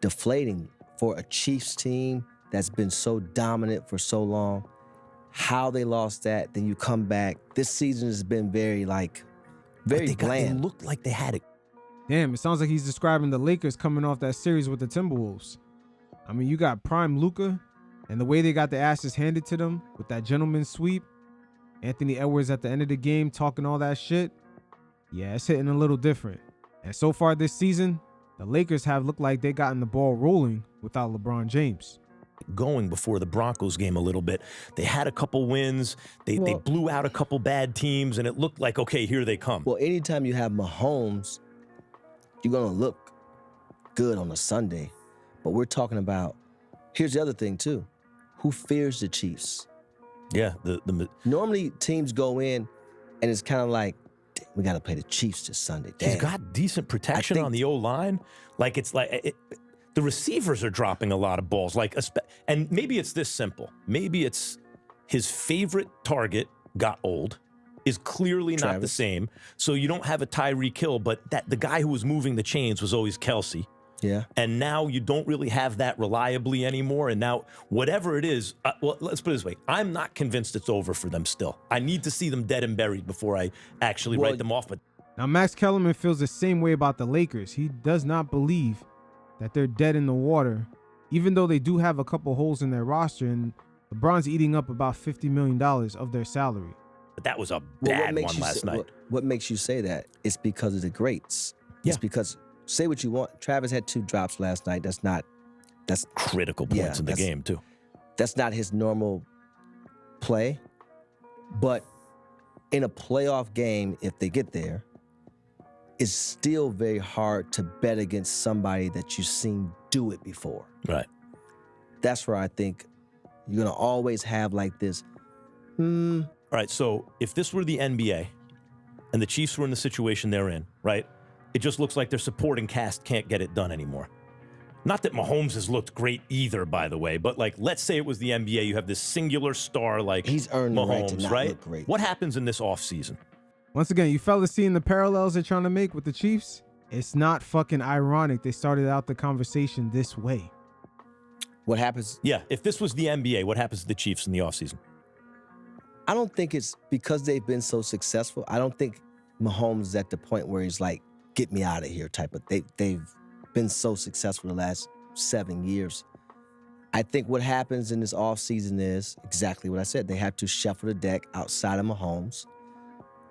deflating for a Chiefs team that's been so dominant for so long. How they lost that, then you come back. This season has been very bland. They looked like they had it. Damn, it sounds like he's describing the Lakers coming off that series with the Timberwolves. I mean, you got prime Luka, and the way they got the asses handed to them with that gentleman's sweep. Anthony Edwards at the end of the game talking all that shit. Yeah, it's hitting a little different. And so far this season, the Lakers have looked like they gotten the ball rolling without LeBron James. Going before the Broncos game a little bit. They had a couple wins. They blew out a couple bad teams, and it looked like, okay, here they come. Well, anytime you have Mahomes, you're going to look good on a Sunday. But we're talking about, here's the other thing too. Who fears the Chiefs? Yeah. Normally teams go in and it's kind of like, we got to play the Chiefs this Sunday. Damn. He's got decent protection on the O-line. Like, it's like, the receivers are dropping a lot of balls. And maybe it's this simple. Maybe it's his favorite target got old, is clearly not the same. So you don't have a Tyreek Hill, but the guy who was moving the chains was always Kelsey. Yeah. And now you don't really have that reliably anymore. And now whatever it is, well, let's put it this way. I'm not convinced it's over for them still. I need to see them dead and buried before I actually write them off. But now Max Kellerman feels the same way about the Lakers. He does not believe that they're dead in the water, even though they do have a couple holes in their roster, and LeBron's eating up about $50 million of their salary. But that was a bad one last night. What makes you say that? It's because of the greats. Yeah. It's because, say what you want, Travis had 2 drops last night. That's critical points in the game too. That's not his normal play. But in a playoff game, if they get there, it's still very hard to bet against somebody that you've seen do it before. Right. That's where I think you're going to always have like this. All right, so if this were the NBA and the Chiefs were in the situation they're in, right, it just looks like their supporting cast can't get it done anymore. Not that Mahomes has looked great either, by the way, but like, let's say it was the NBA. You have this singular star like he's earned Mahomes, the right to not right? look great. What happens in this offseason? Once again, you fellas seeing the parallels they're trying to make with the Chiefs? It's not fucking ironic they started out the conversation this way. What happens? Yeah, if this was the NBA, what happens to the Chiefs in the offseason? I don't think it's because they've been so successful. I don't think Mahomes is at the point where he's like, get me out of here type of. They've been so successful the last 7 years. I think what happens in this offseason is exactly what I said. They have to shuffle the deck outside of Mahomes.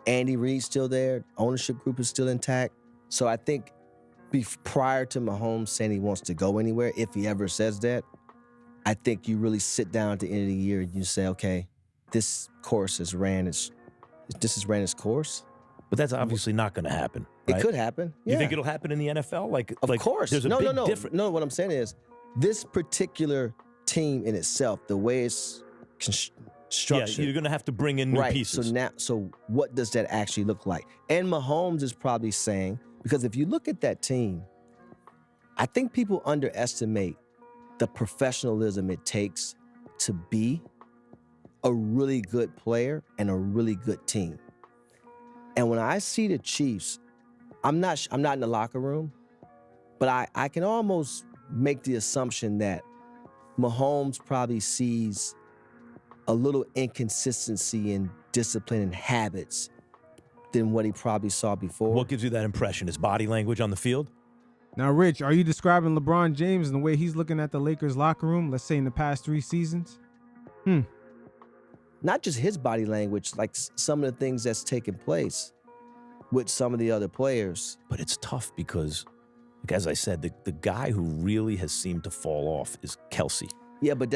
Andy Reid's still there. Ownership group is still intact. So I think prior to Mahomes saying he wants to go anywhere, if he ever says that, I think you really sit down at the end of the year and you say, okay, this course has ran its course. But that's obviously not going to happen. Right? It could happen. Yeah. You think it'll happen in the NFL? Of course. There's a big difference. No, what I'm saying is this particular team in itself, the way it's structured. Yeah, you're going to have to bring in new pieces. So what does that actually look like? And Mahomes is probably saying, because if you look at that team, I think people underestimate the professionalism it takes to be a really good player and a really good team. And when I see the Chiefs, I'm not in the locker room, but I can almost make the assumption that Mahomes probably sees a little inconsistency in discipline and habits than what he probably saw before. What gives you that impression? His body language on the field? Now, Rich, are you describing LeBron James and the way he's looking at the Lakers locker room, let's say in the past 3 seasons? Not just his body language, like some of the things that's taken place with some of the other players. But it's tough because, like, as I said, the guy who really has seemed to fall off is Kelsey. Yeah, but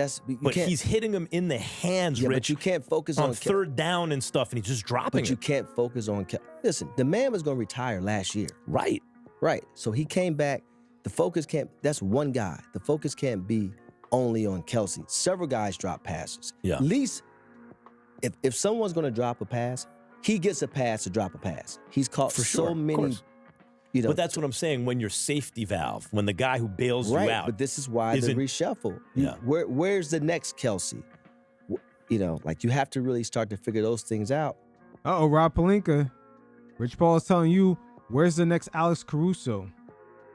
he's hitting him in the hands, Yeah, Rich. but you can't focus on third down and stuff, and he's just dropping But you it. can't focus on listen, the man was going to retire last year. Right. Right. So he came back. The focus can't, that's one guy. The focus can't be only on Kelsey. Several guys drop passes. Yeah. At least if someone's going to drop a pass, he gets a pass to drop a pass. He's caught For sure, so of many, course. you know. But that's what I'm saying. When your safety valve, when the guy who bails right, you out, but this is why the isn't- reshuffle. Yeah. Where's the next Kelsey? You know, like you have to really start to figure those things out. Rob Pelinka. Rich Paul is telling you, where's the next Alex Caruso?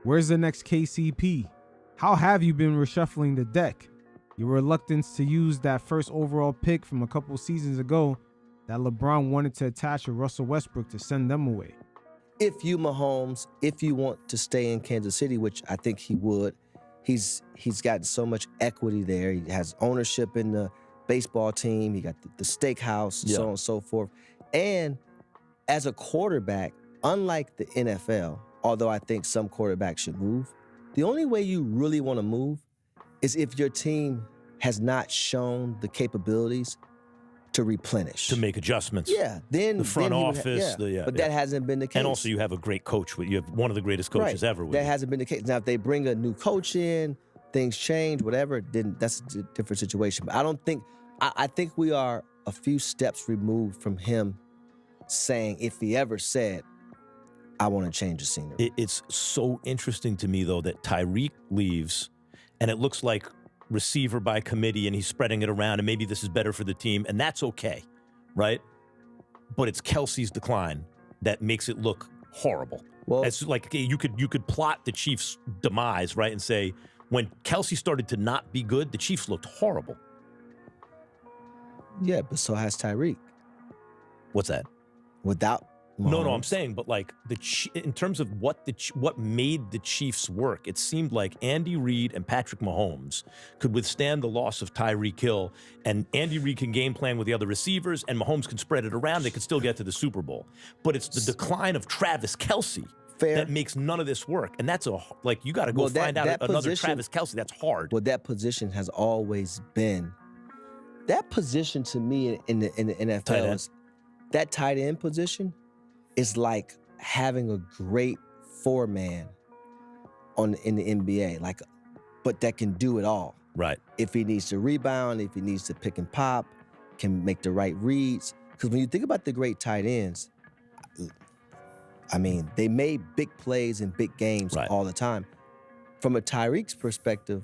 Where's the next KCP? How have you been reshuffling the deck? Your reluctance to use that first overall pick from a couple seasons ago that LeBron wanted to attach with Russell Westbrook to send them away. If you Mahomes, if you want to stay in Kansas City, which I think he would, he's gotten so much equity there. He has ownership in the baseball team. He got the steakhouse, so on and so forth. And as a quarterback, unlike the NFL, although I think some quarterbacks should move, the only way you really want to move is if your team has not shown the capabilities to replenish. to make adjustments. Yeah, then the front then he would office. but that hasn't been the case. And also, you have a great coach. You have one of the greatest coaches Right. ever. With That you. hasn't been the case. Now, if they bring a new coach in, things change, whatever, then that's a different situation. But I don't think, I think we are a few steps removed from him saying, if he ever said, I want to change the scenery. It's so interesting to me, though, that Tyreek leaves, and it looks like receiver by committee, and he's spreading it around, and maybe this is better for the team, and that's okay, right? But it's Kelsey's decline that makes it look horrible. Well, it's like you could plot the Chiefs' demise, right, and say when Kelsey started to not be good, the Chiefs looked horrible. Yeah, but so has Tyreek. What's that? Without No, I'm Mahomes. saying, but like in terms of what made the Chiefs work, it seemed like Andy Reid and Patrick Mahomes could withstand the loss of Tyreek Hill, and Andy Reid can game plan with the other receivers, and Mahomes can spread it around. They could still get to the Super Bowl, but it's the decline of Travis Kelce that makes none of this work, and that's you got to go find out another position- Travis Kelce. That's hard. Well, that position has always been, that position to me in the Tight NFL end. is, that tight end position is like having a great four-man in the NBA, but that can do it all. Right. If he needs to rebound, if he needs to pick and pop, can make the right reads. Because when you think about the great tight ends, I mean, they made big plays in big games all the time. From a Tyreek's perspective,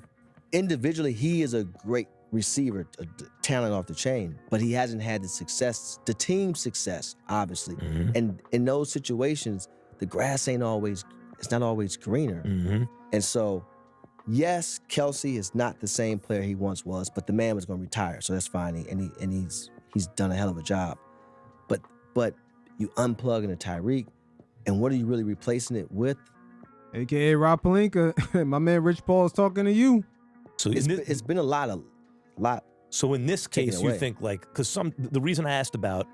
individually, he is a great receiver, a talent off the chain, but he hasn't had the success, the team success, obviously. Mm-hmm. And in those situations, the grass it's not always greener. Mm-hmm. And so, yes, Kelsey is not the same player he once was, but the man was going to retire, so that's fine. And he's done a hell of a job. But you unplug into Tyreek, and what are you really replacing it with? AKA Rob Pelinka, my man Rich Paul is talking to you. So it's been a lot. So in this case, taken you away. think because the reason I asked about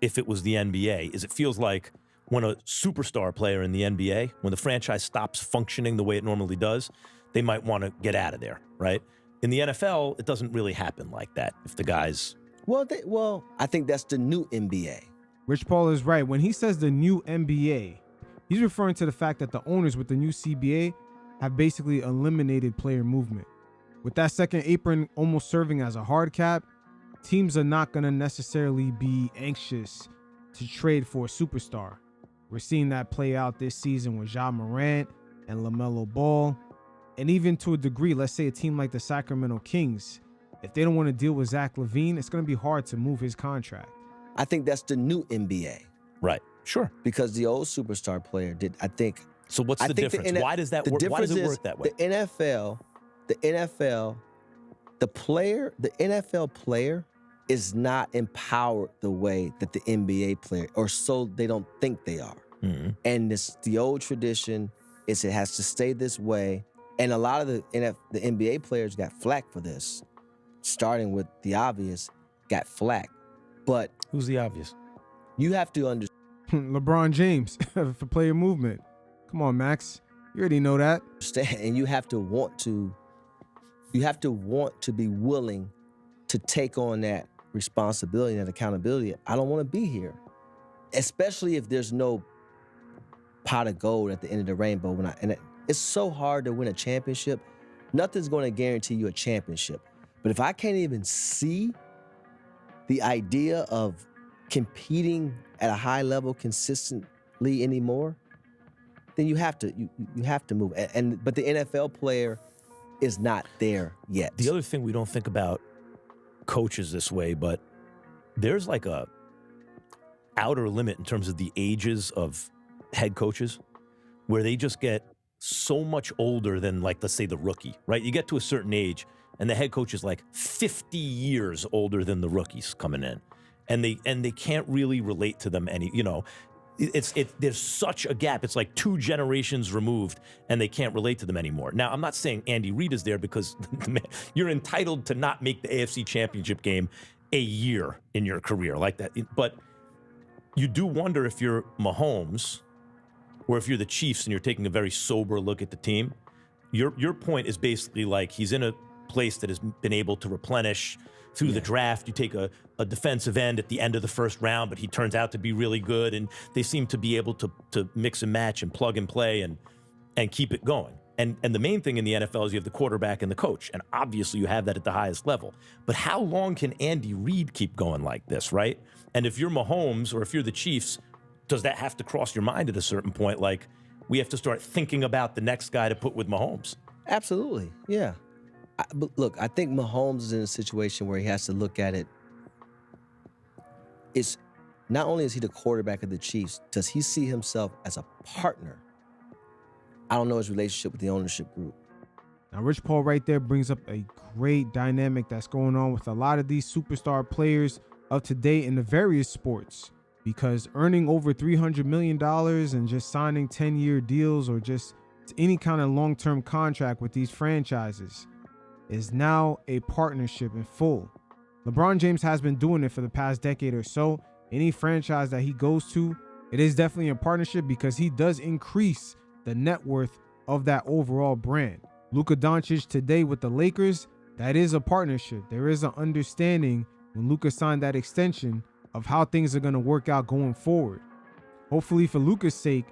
if it was the NBA is it feels like when a superstar player in the NBA, when the franchise stops functioning the way it normally does, they might want to get out of there, right? In the NFL, it doesn't really happen like that. If the guys, Well, I think that's the new NBA. Rich Paul is right. When he says the new NBA, he's referring to the fact that the owners with the new CBA have basically eliminated player movement. With that second apron almost serving as a hard cap, teams are not going to necessarily be anxious to trade for a superstar. We're seeing that play out this season with Ja Morant and LaMelo Ball. And even to a degree, let's say a team like the Sacramento Kings, if they don't want to deal with Zach LaVine, it's going to be hard to move his contract. I think that's the new NBA. Right. Sure. Because the old superstar player did, I think. So what's the difference? Why does that work? Why does it work that way? The NFL, the NFL player is not empowered the way that the NBA player, or so they don't think they are. Mm-hmm. And the old tradition is it has to stay this way. And a lot of the NBA players got flack for this, starting with the obvious, got flack. But who's the obvious? You have to understand. LeBron James for player movement. Come on, Max. You already know that. And you have to want to You have to want to be willing to take on that responsibility and that accountability. I don't want to be here, especially if there's no pot of gold at the end of the rainbow. It's so hard to win a championship. Nothing's going to guarantee you a championship. But if I can't even see the idea of competing at a high level consistently anymore, then you have to move. But the NFL player is not there yet. The other thing we don't think about coaches this way, but there's like a outer limit in terms of the ages of head coaches where they just get so much older than, like, let's say the rookie, right? You get to a certain age and the head coach is like 50 years older than the rookies coming in, and they can't really relate to them any, there's such a gap. It's like 2 generations removed and they can't relate to them anymore. Now, I'm not saying Andy Reid is there, because you're entitled to not make the AFC Championship game a year in your career like that. But you do wonder if you're Mahomes or if you're the Chiefs and you're taking a very sober look at the team. Your point is basically like he's in a place that has been able to replenish through the draft. You take a defensive end at the end of the first round, but he turns out to be really good, and they seem to be able to mix and match and plug and play and keep it going. And the main thing in the NFL is you have the quarterback and the coach, and obviously you have that at the highest level. But how long can Andy Reid keep going like this, right? And if you're Mahomes or if you're the Chiefs, does that have to cross your mind at a certain point? Like, we have to start thinking about the next guy to put with Mahomes. Absolutely, yeah. But look, I think Mahomes is in a situation where he has to look at it. It's not only is he the quarterback of the Chiefs, does he see himself as a partner? I don't know his relationship with the ownership group. Now, Rich Paul right there brings up a great dynamic that's going on with a lot of these superstar players of today in the various sports, because earning over $300 million and just signing 10-year deals or just any kind of long-term contract with these franchises is now a partnership in full. LeBron James has been doing it for the past decade or so. Any franchise that he goes to, it is definitely a partnership because he does increase the net worth of that overall brand. Luka Doncic today with the Lakers, that is a partnership. There is an understanding when Luka signed that extension of how things are going to work out going forward. Hopefully for Luka's sake,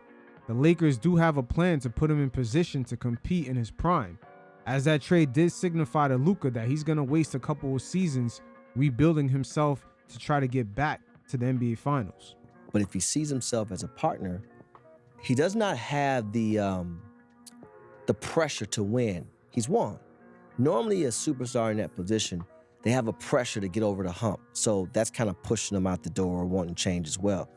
the Lakers do have a plan to put him in position to compete in his prime, as that trade did signify to Luka that he's going to waste a couple of seasons rebuilding himself to try to get back to the NBA Finals. But if he sees himself as a partner, he does not have the pressure to win. He's won. Normally a superstar in that position, they have a pressure to get over the hump. So that's kind of pushing them out the door or wanting change as well.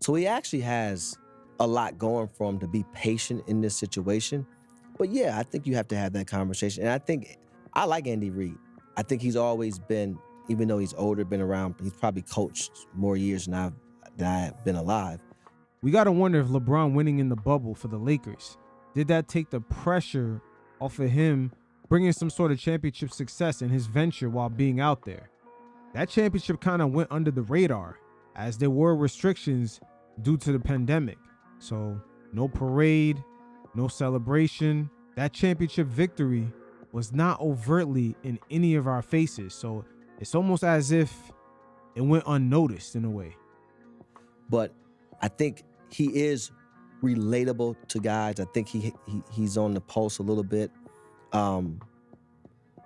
So he actually has a lot going for him to be patient in this situation. But yeah, I think you have to have that conversation. And I like Andy Reid. I think he's always been, even though he's older, been around, he's probably coached more years than I've been alive. We got to wonder if LeBron winning in the bubble for the Lakers, did that take the pressure off of him bringing some sort of championship success in his venture while being out there? That championship kind of went under the radar as there were restrictions due to the pandemic. So no parade, no celebration. That championship victory was not overtly in any of our faces. So it's almost as if it went unnoticed in a way. But I think he is relatable to guys. I think he's on the pulse a little bit,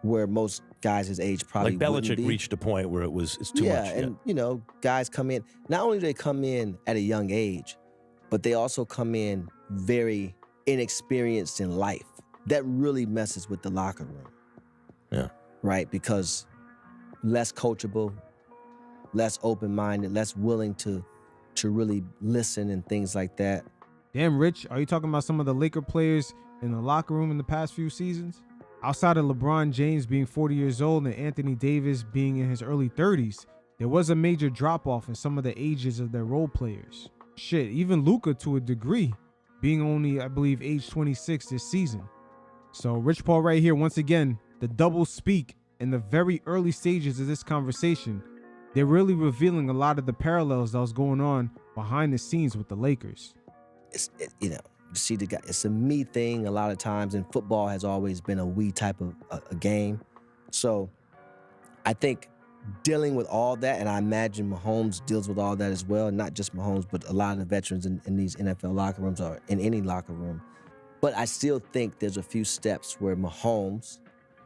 where most guys his age probably like wouldn't Belichick be. reached a point where it's too much. Yeah, and guys come in. Not only do they come in at a young age, but they also come in very inexperienced in life. That really messes with the locker room. Yeah. Right? Because less coachable, less open-minded, less willing to really listen and things like that. Damn, Rich, are you talking about some of the Laker players in the locker room in the past few seasons? Outside of LeBron James being 40 years old and Anthony Davis being in his early 30s, there was a major drop-off in some of the ages of their role players. Shit, even Luka to a degree, being only, I believe, age 26 this season. So Rich Paul right here, once again, the double speak in the very early stages of this conversation. They're really revealing a lot of the parallels that was going on behind the scenes with the Lakers. to see the guy. It's a me thing a lot of times, and football has always been a we type of a game. So I think dealing with all that, and I imagine Mahomes deals with all that as well, not just Mahomes, but a lot of the veterans in these NFL locker rooms or in any locker room. But I still think there's a few steps where Mahomes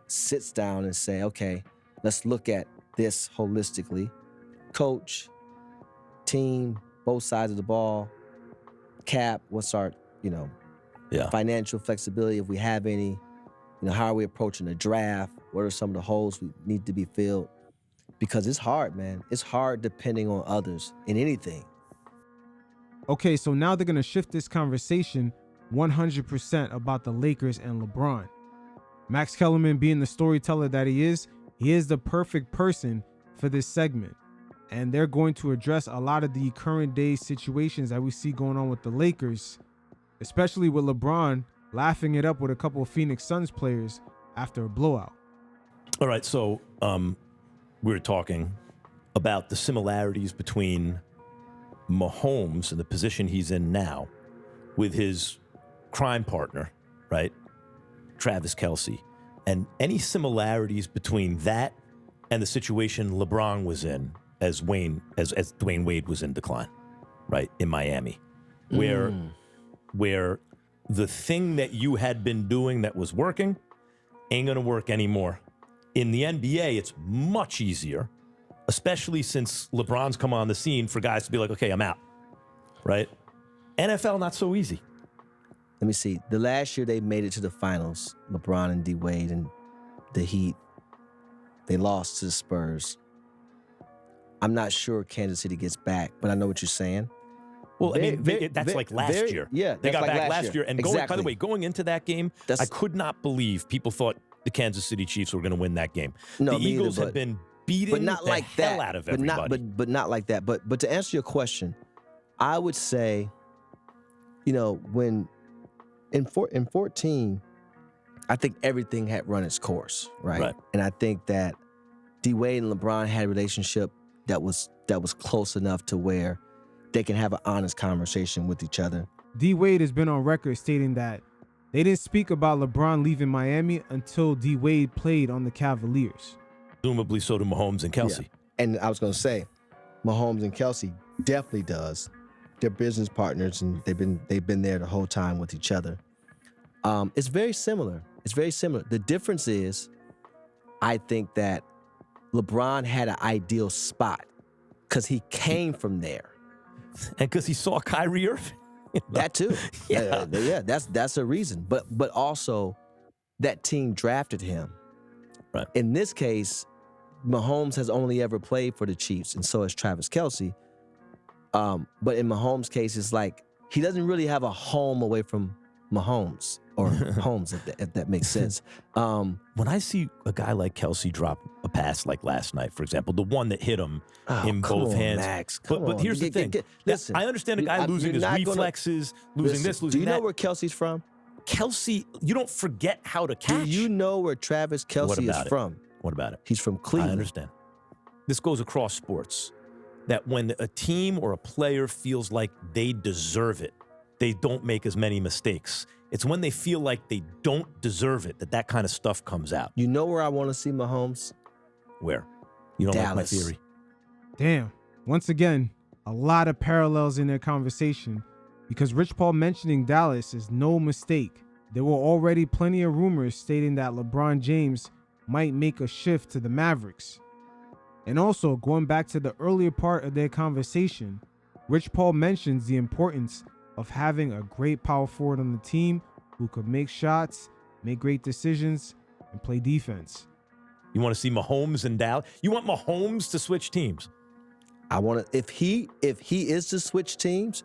sits down and say, okay, let's look at this holistically. Coach, team, both sides of the ball, cap, what's our, financial flexibility if we have any, how are we approaching the draft? What are some of the holes we need to be filled? Because it's hard, man. It's hard depending on others in anything. Okay, so now they're going to shift this conversation 100% about the Lakers and LeBron. Max Kellerman, being the storyteller that he is the perfect person for this segment. And they're going to address a lot of the current day situations that we see going on with the Lakers, especially with LeBron laughing it up with a couple of Phoenix Suns players after a blowout. All right, so we were talking about the similarities between Mahomes and the position he's in now with his crime partner, right? Travis Kelce. And any similarities between that and the situation LeBron was in as Dwayne Wade was in decline, right? In Miami, where the thing that you had been doing that was working ain't going to work anymore. In the NBA, it's much easier, especially since LeBron's come on the scene, for guys to be like, okay, I'm out, right? NFL, not so easy. Let me see. The last year they made it to the finals, LeBron and D Wade and the Heat, they lost to the Spurs. I'm not sure Kansas City gets back, but I know what you're saying. Well, that's like last year. Yeah, they got like back last year. And by the way, going into that game, I could not believe people thought the Kansas City Chiefs were going to win that game. No, the Eagles have been beating the hell out of everybody. But not like that. But to answer your question, I would say, when in 14, I think everything had run its course, right? And I think that D Wade and LeBron had a relationship that was close enough to where they can have an honest conversation with each other. D Wade has been on record stating that they didn't speak about LeBron leaving Miami until D Wade played on the Cavaliers. Presumably so do Mahomes and Kelce. Yeah. And I was going to say, Mahomes and Kelce definitely does. They're business partners, and they've been there the whole time with each other. It's very similar. The difference is, I think that LeBron had an ideal spot because he came from there. And because he saw Kyrie Irving. That too. Yeah, that's a reason. But also, that team drafted him. Right. In this case, Mahomes has only ever played for the Chiefs, and so has Travis Kelce. But in Mahomes' case, it's like he doesn't really have a home away from Mahomes or Holmes, if that makes sense. When I see a guy like Kelce drop a pass like last night, for example, the one that hit him in both hands. Max, but here's the thing. Listen, I understand a guy losing his reflexes, losing this, losing that. Do you know where Kelce's from? Kelce, you don't forget how to catch. Do you know where Travis Kelce is from? What about it? He's from Cleveland. I understand. This goes across sports. That when a team or a player feels like they deserve it, they don't make as many mistakes. It's when they feel like they don't deserve it that kind of stuff comes out. You know where I want to see Mahomes? Where? You don't Dallas. like my theory? Damn. Once again, a lot of parallels in their conversation, because Rich Paul mentioning Dallas is no mistake. There were already plenty of rumors stating that LeBron James might make a shift to the Mavericks. And also, going back to the earlier part of their conversation, Rich Paul mentions the importance of having a great power forward on the team who could make shots, make great decisions, and play defense. You want to see Mahomes and Dallas? You want Mahomes to switch teams? I want to. If he is to switch teams,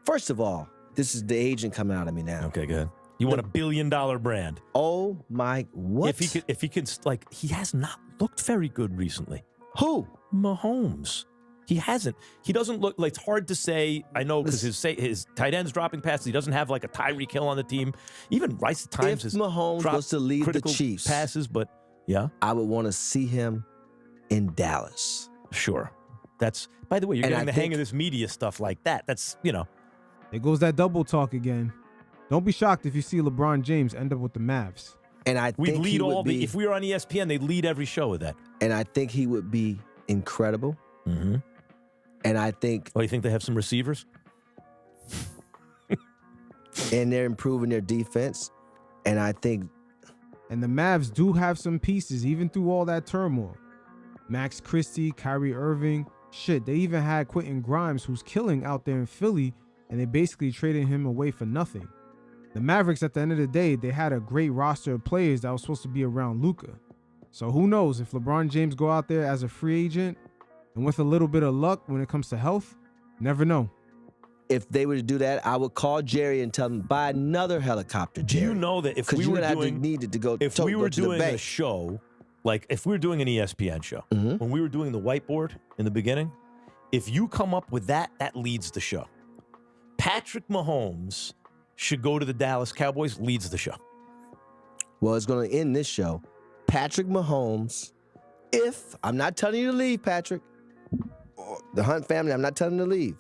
first of all, this is the agent coming out of me now. Okay, good. You want $1 billion brand? Oh my! What? If he could, like, he has not looked very good recently. Who? Mahomes. He hasn't. He doesn't look like, it's hard to say. I know because his tight end's dropping passes. He doesn't have like a Tyreek Hill on the team. Even Rice at times if Mahomes was to lead the Chiefs passes, but yeah, I would want to see him in Dallas. Sure. That's, by the way, you're getting the hang of this media stuff like that. That's, There goes that double talk again. Don't be shocked if you see LeBron James end up with the Mavs. And I We'd think lead he would all be, the. If we were on ESPN, they'd lead every show with that. And I think he would be incredible. Mm-hmm. And I think. Oh, you think they have some receivers? And they're improving their defense. And I think. And the Mavs do have some pieces, even through all that turmoil. Max Christie, Kyrie Irving. Shit, they even had Quentin Grimes, who's killing out there in Philly, and they basically traded him away for nothing. The Mavericks, at the end of the day, they had a great roster of players that was supposed to be around Luka. So who knows if LeBron James go out there as a free agent and with a little bit of luck when it comes to health, never know. If they were to do that, I would call Jerry and tell him buy another helicopter, Jerry. Do you know that if we were doing a show, like if we were doing an ESPN show, when we were doing the whiteboard in the beginning, if you come up with that, that leads the show. Patrick Mahomes should go to the Dallas Cowboys, leads the show. Well, it's going to end this show. Patrick Mahomes, if, I'm not telling you to leave, Patrick. The Hunt family, I'm not telling you to leave.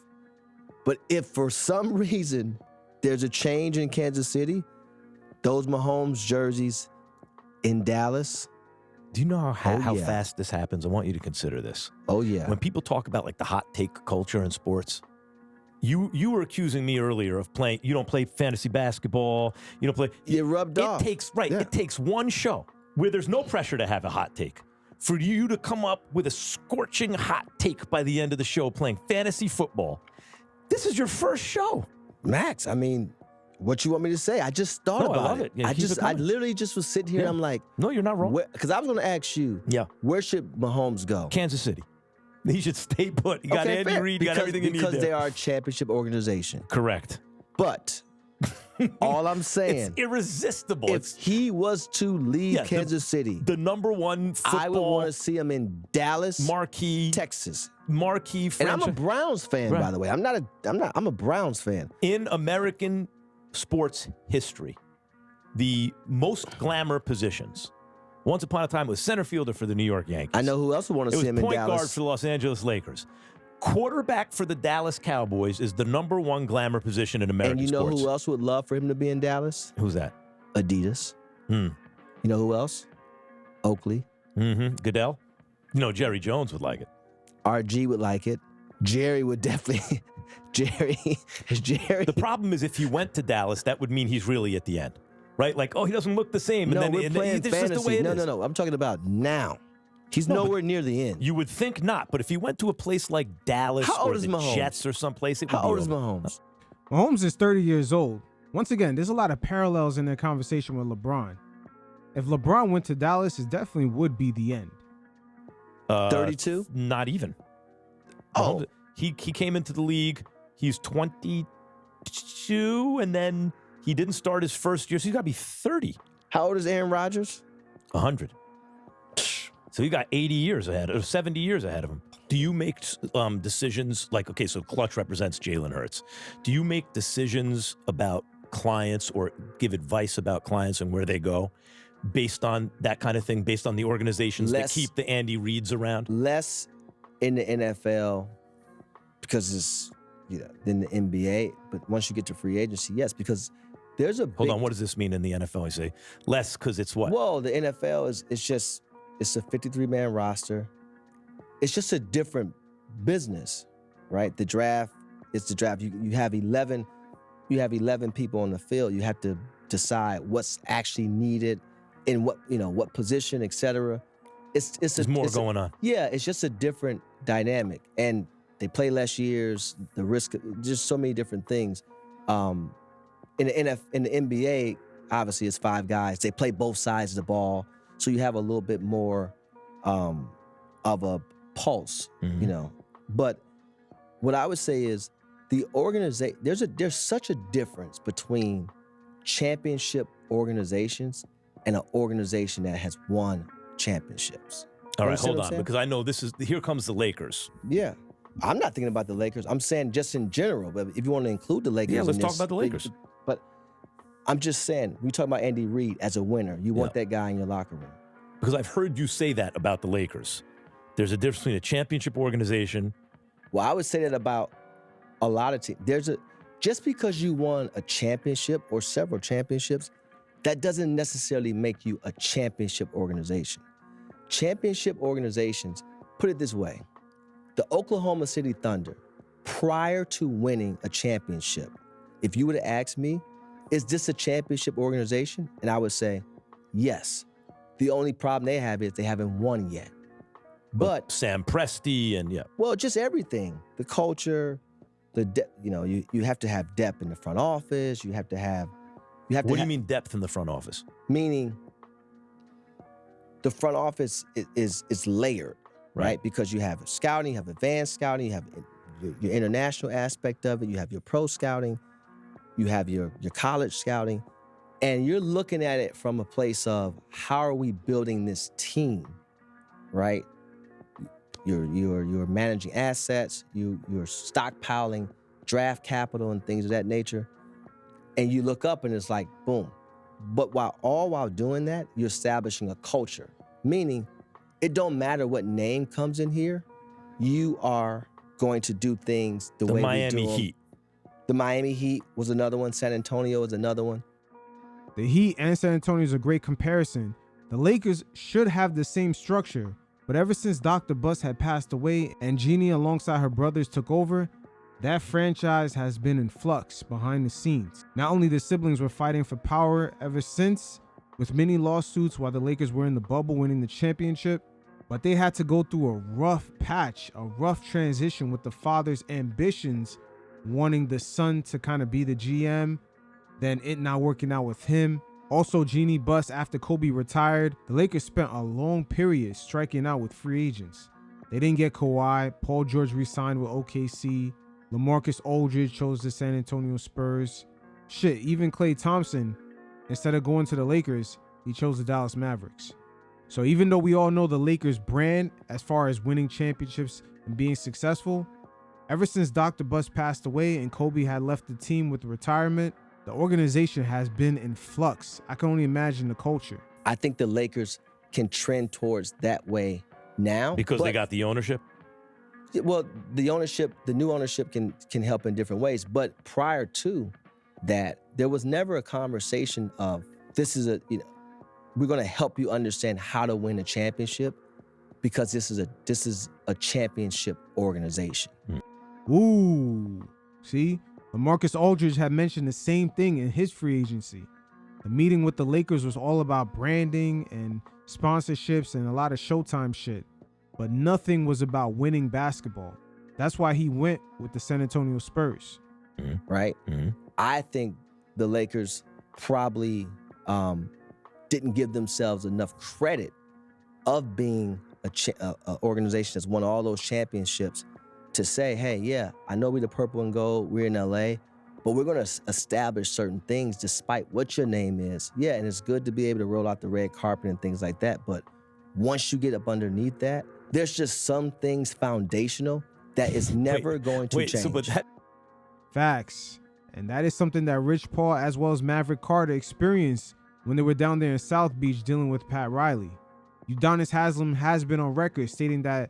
But if for some reason there's a change in Kansas City, those Mahomes jerseys in Dallas. Do you know how fast this happens? I want you to consider this. Oh, yeah. When people talk about like the hot take culture in sports, you were accusing me earlier of playing, you don't play fantasy basketball, you don't play. You rubbed off. It takes one show where there's no pressure to have a hot take for you to come up with a scorching hot take by the end of the show playing fantasy football. This is your first show. Max, I mean, what you want me to say? I just thought about I love it. Yeah, I literally just was sitting here and I'm like. No, you're not wrong. Because I was going to ask you. Yeah. Where should Mahomes go? Kansas City. He should stay put. You got Andy Reid, you got everything you need there. Because they are a championship organization. Correct. But all I'm saying. It's irresistible. If he was to leave Kansas City. The number one football. I would want to see him in Dallas. Marquee. Texas. Marquee franchise. And I'm a Browns fan, by the way. I'm a Browns fan. In American sports history, the most glamour positions. Once upon a time, it was center fielder for the New York Yankees. I know who else would want to see him in Dallas. It was point guard for the Los Angeles Lakers. Quarterback for the Dallas Cowboys is the number one glamour position in American sports. And you know who else would love for him to be in Dallas? Who's that? Adidas. You know who else? Oakley. Goodell. No, Jerry Jones would like it. RG would like it. Jerry would definitely. Jerry. The problem is if he went to Dallas, that would mean he's really at the end. Right? Like, oh, he doesn't look the same. No, and then, we're playing this fantasy. is the way it is. No. I'm talking about now. He's nowhere near the end. You would think not, but if he went to a place like Dallas or the Jets or someplace, it would be How old is over. Mahomes? Mahomes is 30 years old. Once again, there's a lot of parallels in their conversation with LeBron. If LeBron went to Dallas, it definitely would be the end. 32? Not even. Oh. Mahomes, he came into the league. He's 22, and then he didn't start his first year, so he's got to be 30. How old is Aaron Rodgers? 100. So you got 80 years ahead, or 70 years ahead of him. Do you make decisions like, okay, so Clutch represents Jalen Hurts. Do you make decisions about clients or give advice about clients and where they go based on that kind of thing, based on the organizations that keep the Andy Reids around? Less in the NFL because it's, than the NBA. But once you get to free agency, yes, because there's a Hold on, what does this mean in the NFL? I say less because it's what? Well, the NFL it's a 53-man roster. It's just a different business, right? The draft, it's the draft. You have 11 people on the field. You have to decide what's actually needed in what position, etc. There's more going on. Yeah, it's just a different dynamic. And they play less years, the risk, just so many different things. In the NBA, obviously it's 5 guys. They play both sides of the ball. So you have a little bit more of a pulse, But what I would say is the organization, there's such a difference between championship organizations and an organization that has won championships. All right, hold on, because I know here comes the Lakers. Yeah. I'm not thinking about the Lakers. I'm saying just in general, but if you want to include the Lakers. Yeah, let's talk about the Lakers. But I'm just saying, we talk about Andy Reid as a winner. You want that guy in your locker room. Because I've heard you say that about the Lakers. There's a difference between a championship organization. Well, I would say that about a lot of teams. just because you won a championship or several championships, that doesn't necessarily make you a championship organization. Championship organizations, put it this way, the Oklahoma City Thunder, prior to winning a championship, if you would have asked me, is this a championship organization? And I would say, yes. The only problem they have is they haven't won yet. But Sam Presti and well, just everything, the culture, you have to have depth in the front office. You have to have. What do you mean depth in the front office? Meaning, the front office is layered, right? Because you have scouting, you have advanced scouting, you have your international aspect of it, you have your pro scouting, you have your college scouting, and you're looking at it from a place of how are we building this team, right? You're managing assets, you're stockpiling draft capital and things of that nature, and you look up and it's like boom. But while doing that, you're establishing a culture, meaning it don't matter what name comes in here, you are going to do things the way we do them. Heat. The Miami Heat was another one. San Antonio is another one. The Heat and San Antonio is a great comparison. The Lakers should have the same structure, but ever since Dr. Bus had passed away and Jeannie alongside her brothers took over, that franchise has been in flux behind the scenes. Not only the siblings were fighting for power ever since, with many lawsuits while the Lakers were in the bubble winning the championship, but they had to go through a rough patch, a rough transition with the father's ambitions, wanting the son to kind of be the GM, then it not working out with him. Also, Jeannie Buss, after Kobe retired, the Lakers spent a long period striking out with free agents. They didn't get Kawhi, Paul George re-signed with OKC, LaMarcus Aldridge chose the San Antonio Spurs. Shit, even Klay Thompson, instead of going to the Lakers, he chose the Dallas Mavericks. So even though we all know the Lakers brand as far as winning championships and being successful, ever since Dr. Bus passed away and Kobe had left the team with retirement, the organization has been in flux. I can only imagine the culture. I think the Lakers can trend towards that way now. Because they got the ownership? Well, the new ownership can help in different ways. But prior to that, there was never a conversation of this is we're going to help you understand how to win a championship because this is a championship organization. Ooh, see, LaMarcus Aldridge had mentioned the same thing in his free agency. The meeting with the Lakers was all about branding and sponsorships and a lot of Showtime shit, but nothing was about winning basketball. That's why he went with the San Antonio Spurs. Right? I think the Lakers probably didn't give themselves enough credit of being a organization that's won all those championships to say, hey, yeah, I know we're the purple and gold, we're in LA, but we're going to establish certain things despite what your name is. Yeah, and it's good to be able to roll out the red carpet and things like that, but once you get up underneath that, there's just some things foundational that is never going to change. Facts. And that is something that Rich Paul as well as Maverick Carter experienced when they were down there in South Beach dealing with Pat Riley. Udonis Haslem has been on record stating that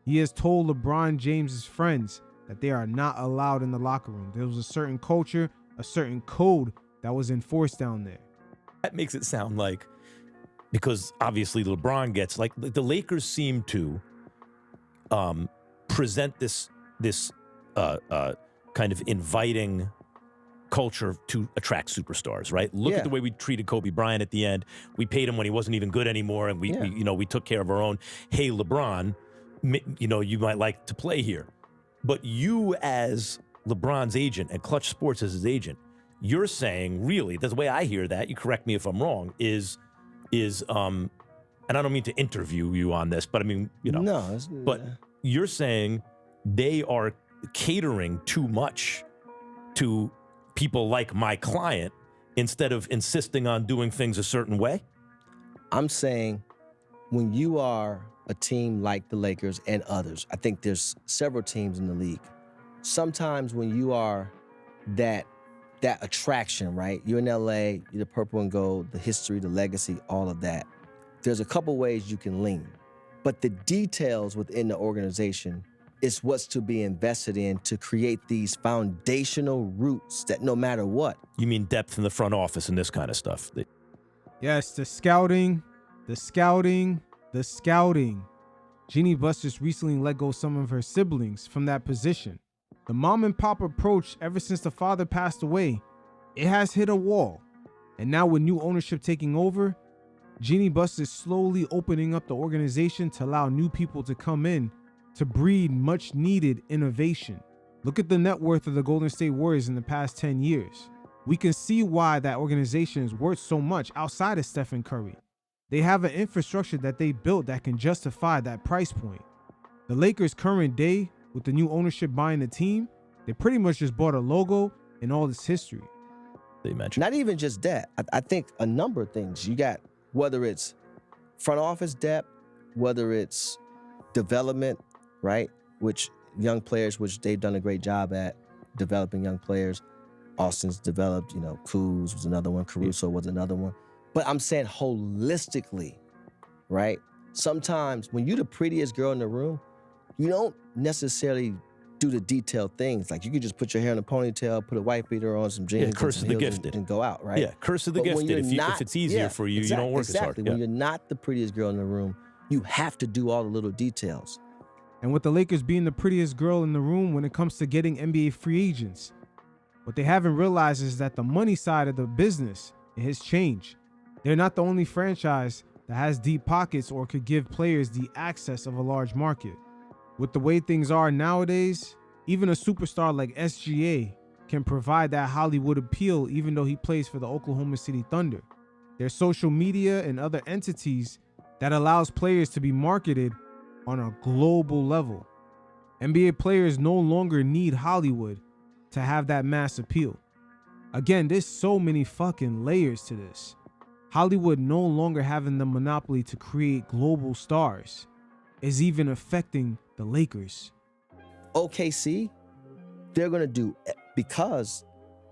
he has told LeBron James's friends that they are not allowed in the locker room. There was a certain culture, a certain code that was enforced down there. That makes it sound like, because obviously LeBron gets, like, the Lakers seem to present this kind of inviting culture to attract superstars, right? Look at the way we treated Kobe Bryant at the end. We paid him when he wasn't even good anymore, and we took care of our own. Hey, LeBron, you might like to play here. But you as LeBron's agent and Clutch Sports as his agent, you're saying, really, the way I hear that, you correct me if I'm wrong, is and I don't mean to interview you on this, but I mean, but you're saying they are catering too much to people like my client instead of insisting on doing things a certain way? I'm saying when you are a team like the Lakers and others, I think there's several teams in the league. Sometimes when you are that attraction, right? You're in LA, you're the purple and gold, the history, the legacy, all of that. There's a couple ways you can lean, but the details within the organization it's what's to be invested in to create these foundational roots that no matter what. You mean depth in the front office and this kind of stuff? Yes, the scouting. Jeannie Buss just recently let go some of her siblings from that position. The mom and pop approach ever since the father passed away, it has hit a wall. And now with new ownership taking over, Jeannie Buss is slowly opening up the organization to allow new people to come in to breed much needed innovation. Look at the net worth of the Golden State Warriors in the past 10 years. We can see why that organization is worth so much outside of Stephen Curry. They have an infrastructure that they built that can justify that price point. The Lakers' current day, with the new ownership buying the team, they pretty much just bought a logo and all its history. They mentioned. Not even just that. I think a number of things. You got, whether it's front office depth, whether it's development, right? Which young players, which they've done a great job at developing young players. Austin's developed, Kuz was another one, Caruso was another one. But I'm saying holistically, right? Sometimes when you're the prettiest girl in the room, you don't necessarily do the detailed things. Like you could just put your hair in a ponytail, put a white beater on, some jeans, curse of the gifted, and go out, right? Yeah, curse of the gifted. If it's easier for you, you don't work as hard. When you're not the prettiest girl in the room, you have to do all the little details. And with the Lakers being the prettiest girl in the room when it comes to getting NBA free agents, what they haven't realized is that the money side of the business has changed. They're not the only franchise that has deep pockets or could give players the access of a large market. With the way things are nowadays, even a superstar like SGA can provide that Hollywood appeal even though he plays for the Oklahoma City Thunder. There's social media and other entities that allows players to be marketed on a global level. NBA players no longer need Hollywood to have that mass appeal. Again, there's so many fucking layers to this. Hollywood no longer having the monopoly to create global stars is even affecting the Lakers. OKC, they're going to do, because,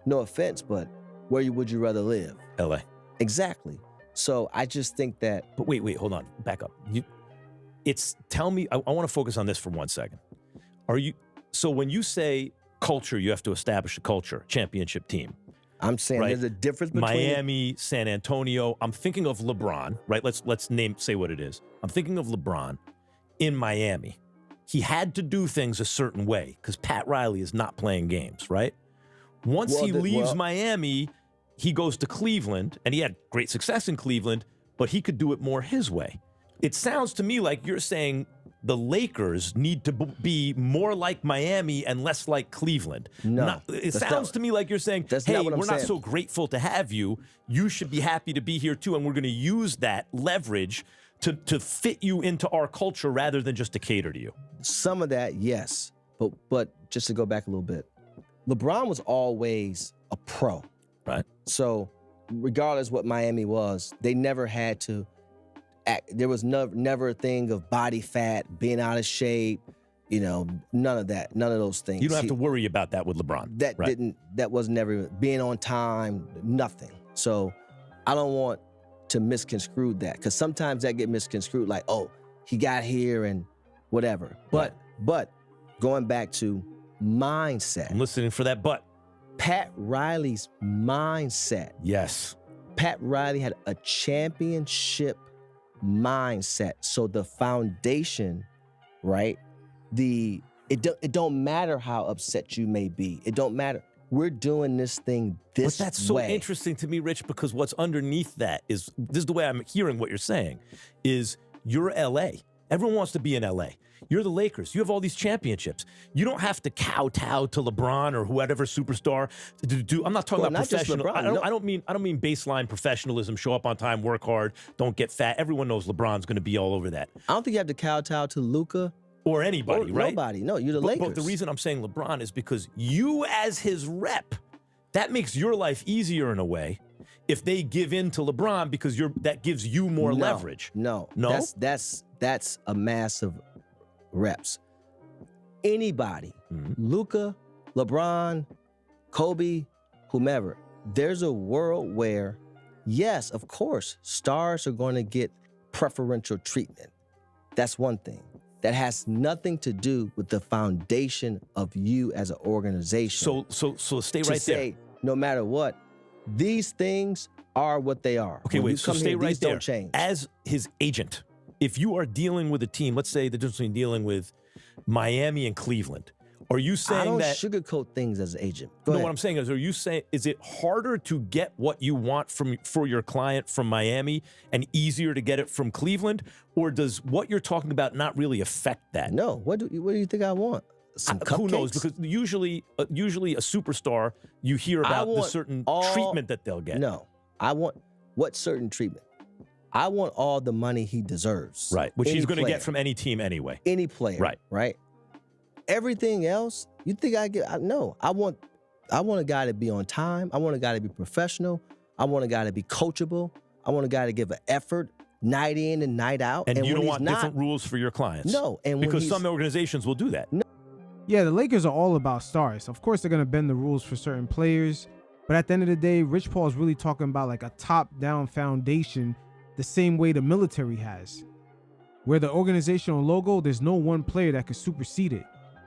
no offense, but where would you rather live? LA. Exactly. So I just think that. But wait, hold on. Back up. Tell me, I want to focus on this for 1 second. So when you say culture, you have to establish a culture, championship team. I'm saying right? There's a difference between Miami, San Antonio. I'm thinking of LeBron, right? Let's say what it is. I'm thinking of LeBron in Miami. He had to do things a certain way because Pat Riley is not playing games, right? Once he leaves Miami, he goes to Cleveland, and he had great success in Cleveland, but he could do it more his way. It sounds to me like you're saying the Lakers need to be more like Miami and less like Cleveland. No. It sounds to me like you're saying, hey, we're not so grateful to have you. You should be happy to be here too, and we're going to use that leverage to fit you into our culture rather than just to cater to you. Some of that, yes. But just to go back a little bit, LeBron was always a pro. Right. So regardless what Miami was, they never had to act. There was never a thing of body fat, being out of shape, none of that, none of those things. You don't have to worry about that with LeBron. That was never, being on time, nothing. So I don't want to misconstrue that, because sometimes that get misconstrued like, oh, he got here and whatever. But going back to mindset. I'm listening for that but. Pat Riley's mindset. Yes. Pat Riley had a championship mindset. So the foundation, right? It don't matter how upset you may be. It don't matter. We're doing this thing this way. But that's so interesting to me, Rich, because what's underneath that is, this is the way I'm hearing what you're saying, is you're LA. Everyone wants to be in LA. You're the Lakers. You have all these championships. You don't have to kowtow to LeBron or whatever superstar to do. I'm not talking about professional. I don't mean baseline professionalism. Show up on time, work hard, don't get fat. Everyone knows LeBron's going to be all over that. I don't think you have to kowtow to Luka or anybody, right? Nobody. No, you're the Lakers. But the reason I'm saying LeBron is because you, as his rep, that makes your life easier in a way. If they give in to LeBron because that gives you more leverage. No. That's a massive reps. Anybody, Luka, LeBron, Kobe, whomever, there's a world where, yes, of course, stars are going to get preferential treatment. That's one thing. that has nothing to do with the foundation of you as an organization. So stay to right say, there. No matter what, these things are what they are. Okay, When wait, you so come stay here, right these there. don't change. As his agent, if you are dealing with a team, let's say the difference between dealing with Miami and Cleveland, are you saying I don't that sugarcoat things as an agent. No, what I'm saying is, are you saying, is it harder to get what you want for your client from Miami and easier to get it from Cleveland? Or does what you're talking about not really affect that? No. What do you think I want? Some cupcakes? Who knows? Because usually a superstar, you hear about the certain treatment that they'll get. No. I want what certain treatment? I want all the money he deserves. Right, which Any he's going to player. get from any team anyway. Any player. Right. Right. Everything else, you think I get? No. I want a guy to be on time. I want a guy to be professional. I want a guy to be coachable. I want a guy to give an effort night in and night out. And you when don't he's want not, different rules for your clients. No, and when because he's- some organizations will do that. Yeah, the Lakers are all about stars. Of course, they're going to bend the rules for certain players. But at the end of the day, Rich Paul is really talking about like a top-down foundation the same way the military has. Where the organizational logo, there's no one player that could supersede it.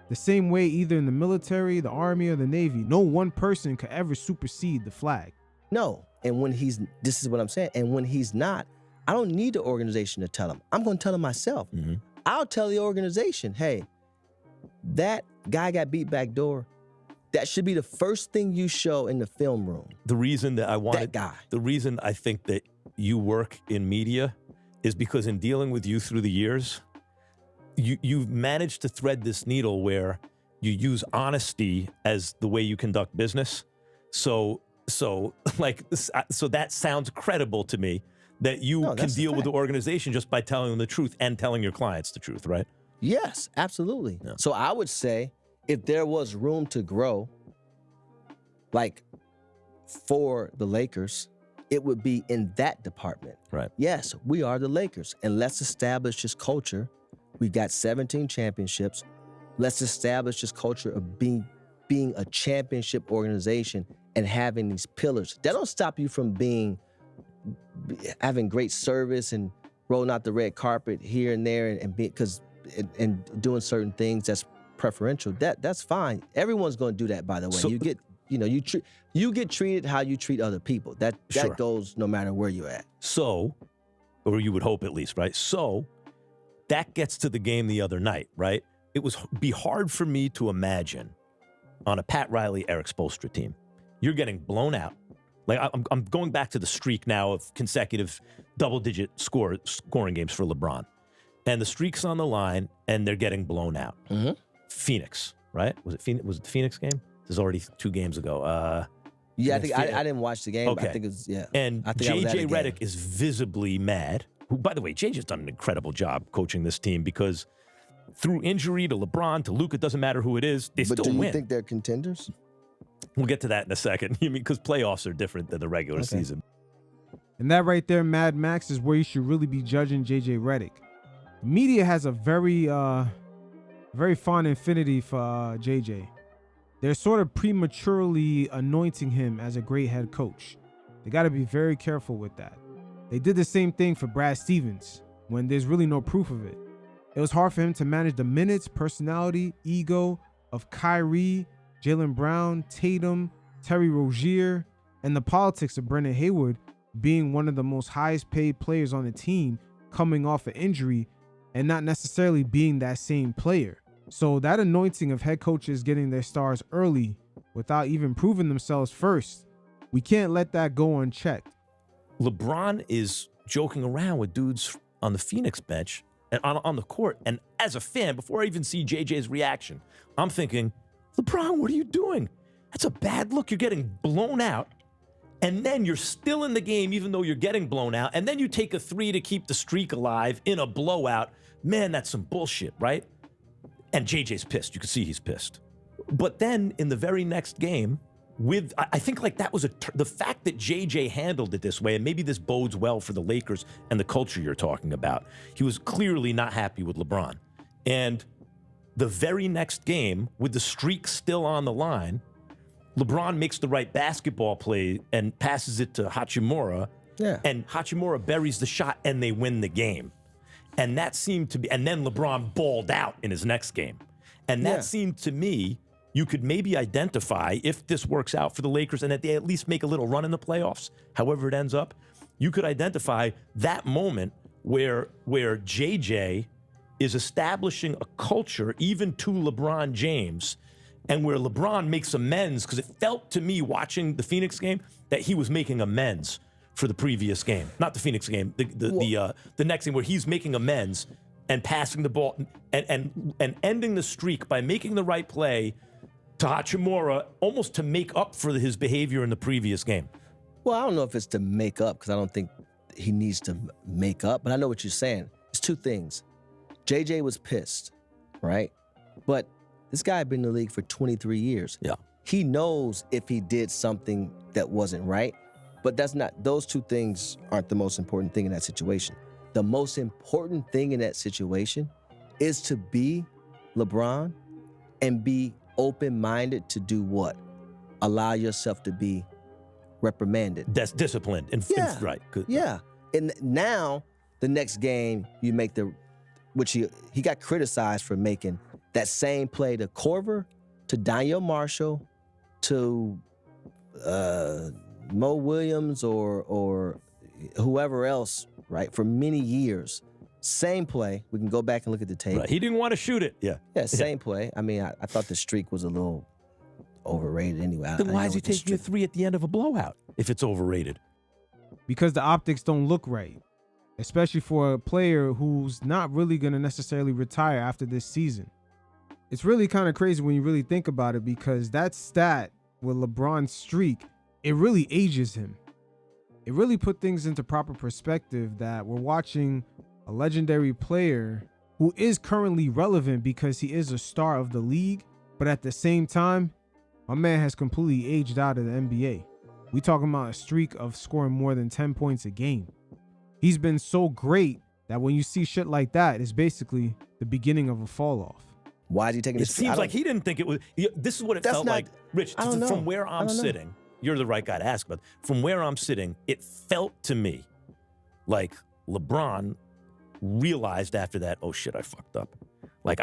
The same way either in the military, the army, or the navy, no one person could ever supersede the flag. No. And when this is what I'm saying. And when he's not, I don't need the organization to tell him. I'm going to tell him myself. Mm-hmm. I'll tell the organization, hey, that guy got beat back door. That should be the first thing you show in the film room. The reason that I wanted that guy. The reason I think that you work in media is because in dealing with you through the years, you've managed to thread this needle where you use honesty as the way you conduct business. So that sounds credible to me that you can deal with the organization just by telling them the truth and telling your clients the truth, right? Yes, absolutely. Yeah. So I would say if there was room to grow, like for the Lakers, it would be in that department. Right. Yes, we are the Lakers, and let's establish this culture. We got 17 championships. Let's establish this culture of being a championship organization and having these pillars. That don't stop you from having great service and rolling out the red carpet here and there and doing certain things that's preferential. That's fine. Everyone's going to do that, by the way. So, you get treated how you treat other people. That Sure. goes no matter where you're at. So, or you would hope at least, right? So that gets to the game the other night, right? It would be hard for me to imagine on a Pat Riley, Eric Spoelstra team, you're getting blown out. Like I'm going back to the streak now of consecutive double-digit scoring games for LeBron. And the streak's on the line, and they're getting blown out. Mm-hmm. Phoenix, right? Was it the Phoenix game? This is already 2 games ago. Yeah, I think I didn't watch the game. Okay. But I think it was, yeah. And I think I was at the JJ game. Redick is visibly mad. Who, by the way, JJ's done an incredible job coaching this team because through injury to LeBron, to Luka, doesn't matter who it is, they But still do you win. think they're contenders? We'll get to that in a second. You mean because playoffs are different than the regular season. And that right there, Mad Max, is where you should really be judging JJ Redick. The media has a very fond affinity for JJ. They're sort of prematurely anointing him as a great head coach. They got to be very careful with that. They did the same thing for Brad Stevens when there's really no proof of it. It was hard for him to manage the minutes, personality, ego of Kyrie, Jaylen Brown, Tatum, Terry Rozier, and the politics of Brendan Haywood being one of the most highest paid players on the team coming off an injury and not necessarily being that same player. So that anointing of head coaches getting their stars early without even proving themselves first, we can't let that go unchecked. LeBron is joking around with dudes on the Phoenix bench and on the court. And as a fan, before I even see JJ's reaction, I'm thinking, LeBron, what are you doing? That's a bad look. You're getting blown out. And then you're still in the game, even though you're getting blown out. And then you take a 3 to keep the streak alive in a blowout. Man, that's some bullshit, right? And JJ's pissed. You can see he's pissed. But then in the very next game, I think like that was the fact that JJ handled it this way, and maybe this bodes well for the Lakers and the culture you're talking about. He was clearly not happy with LeBron. And the very next game, with the streak still on the line, LeBron makes the right basketball play and passes it to Hachimura. Yeah. And Hachimura buries the shot, and they win the game. And that seemed to be, and then LeBron balled out in his next game. And that seemed to me, you could maybe identify, if this works out for the Lakers and that they at least make a little run in the playoffs, however it ends up, you could identify that moment where JJ is establishing a culture even to LeBron James, and where LeBron makes amends, because it felt to me watching the Phoenix game that he was making amends for the previous game. Not the Phoenix game, the next game, where he's making amends and passing the ball and ending the streak by making the right play to Hachimura, almost to make up for his behavior in the previous game. Well, I don't know if it's to make up, because I don't think he needs to make up, but I know what you're saying. It's two things. JJ was pissed, right? But this guy had been in the league for 23 years. Yeah. He knows if he did something that wasn't right, but those two things aren't the most important thing in that situation. The most important thing in that situation is to be LeBron and be open-minded to do what? Allow yourself to be reprimanded. That's disciplined. Right. Good. Yeah. And now, the next game, you make which he got criticized for making that same play to Corver, to Daniel Marshall, to Mo Williams or whoever else, right, for many years. Same play. We can go back and look at the tape. Right. He didn't want to shoot it. Yeah. Yeah, same play. I mean, I thought the streak was a little overrated anyway. Then why is he taking a three at the end of a blowout if it's overrated? Because the optics don't look right, especially for a player who's not really going to necessarily retire after this season. It's really kind of crazy when you really think about it, because that stat with LeBron's streak, it really ages him. It really put things into proper perspective that we're watching a legendary player who is currently relevant because he is a star of the league, but at the same time, my man has completely aged out of the NBA. We talking about a streak of scoring more than 10 points a game. He's been so great that when you see shit like that, it's basically the beginning of a fall off. Why is he taking it? Seems like he didn't think it was. This is what it felt like, Rich. From where I'm sitting, you're the right guy to ask, but from where I'm sitting, it felt to me like LeBron realized after that, oh shit, I fucked up. Like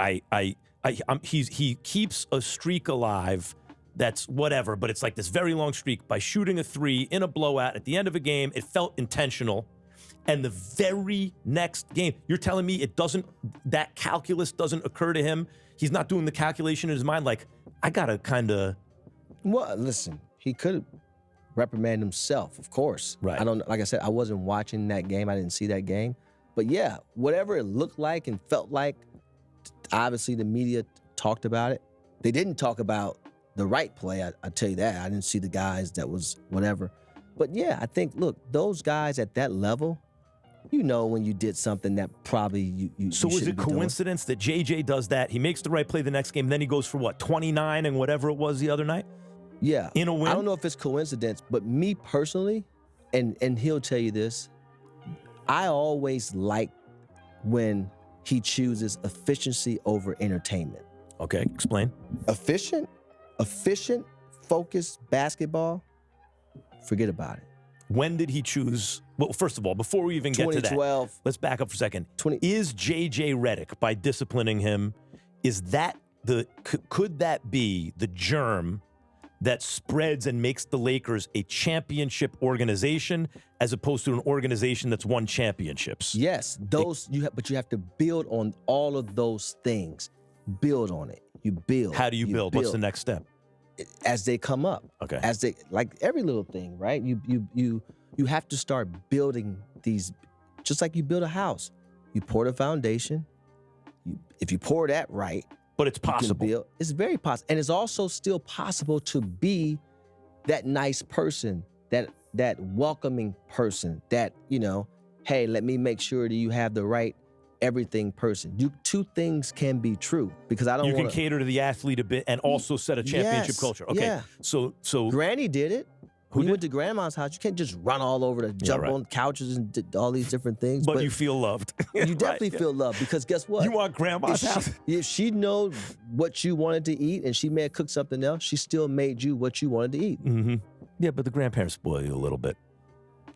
he keeps a streak alive. That's whatever, but it's like this very long streak by shooting a three in a blowout at the end of a game. It felt intentional. And the very next game, you're telling me that calculus doesn't occur to him? He's not doing the calculation in his mind like, I gotta kind of... Well, listen, he could reprimand himself, of course. Right. Like I said, I wasn't watching that game. I didn't see that game. But yeah, whatever it looked like and felt like, obviously the media talked about it. They didn't talk about the right play, I tell you that. I didn't see the guys that was whatever. But yeah, I think, look, those guys at that level, you know when you did something that probably you So is it coincidence that JJ does that? He makes the right play the next game, then he goes for what, 29 and whatever it was the other night? Yeah. In a win? I don't know if it's coincidence, but me personally, and he'll tell you this, I always like when he chooses efficiency over entertainment. Okay, explain. Efficient, focused basketball, forget about it. When did he choose? Well, first of all, before we even get to that, 2012. Let's back up for a second. Is JJ Redick, by disciplining him, could that be the germ that spreads and makes the Lakers a championship organization as opposed to an organization that's won championships? Yes, but you have to build on all of those things. Build on it. You build. How do you build? What's the next step? As they come up. Okay. As they, like every little thing, right? You have to start building these, just like you build a house. You pour the foundation. If you pour that right. But it's possible. It's very possible. And it's also still possible to be that nice person, that welcoming person, that, hey, let me make sure that you have the right everything person. Two things can be true, because I don't You can cater to the athlete a bit and also set a championship culture. Okay. Yeah. So Granny did it. When you went to grandma's house, you can't just run all over jump on couches and all these different things. But you feel loved. You definitely feel loved, because guess what? You want grandma's house? If she knows what you wanted to eat and she may have cooked something else, she still made you what you wanted to eat. Mm-hmm. Yeah, but the grandparents spoil you a little bit.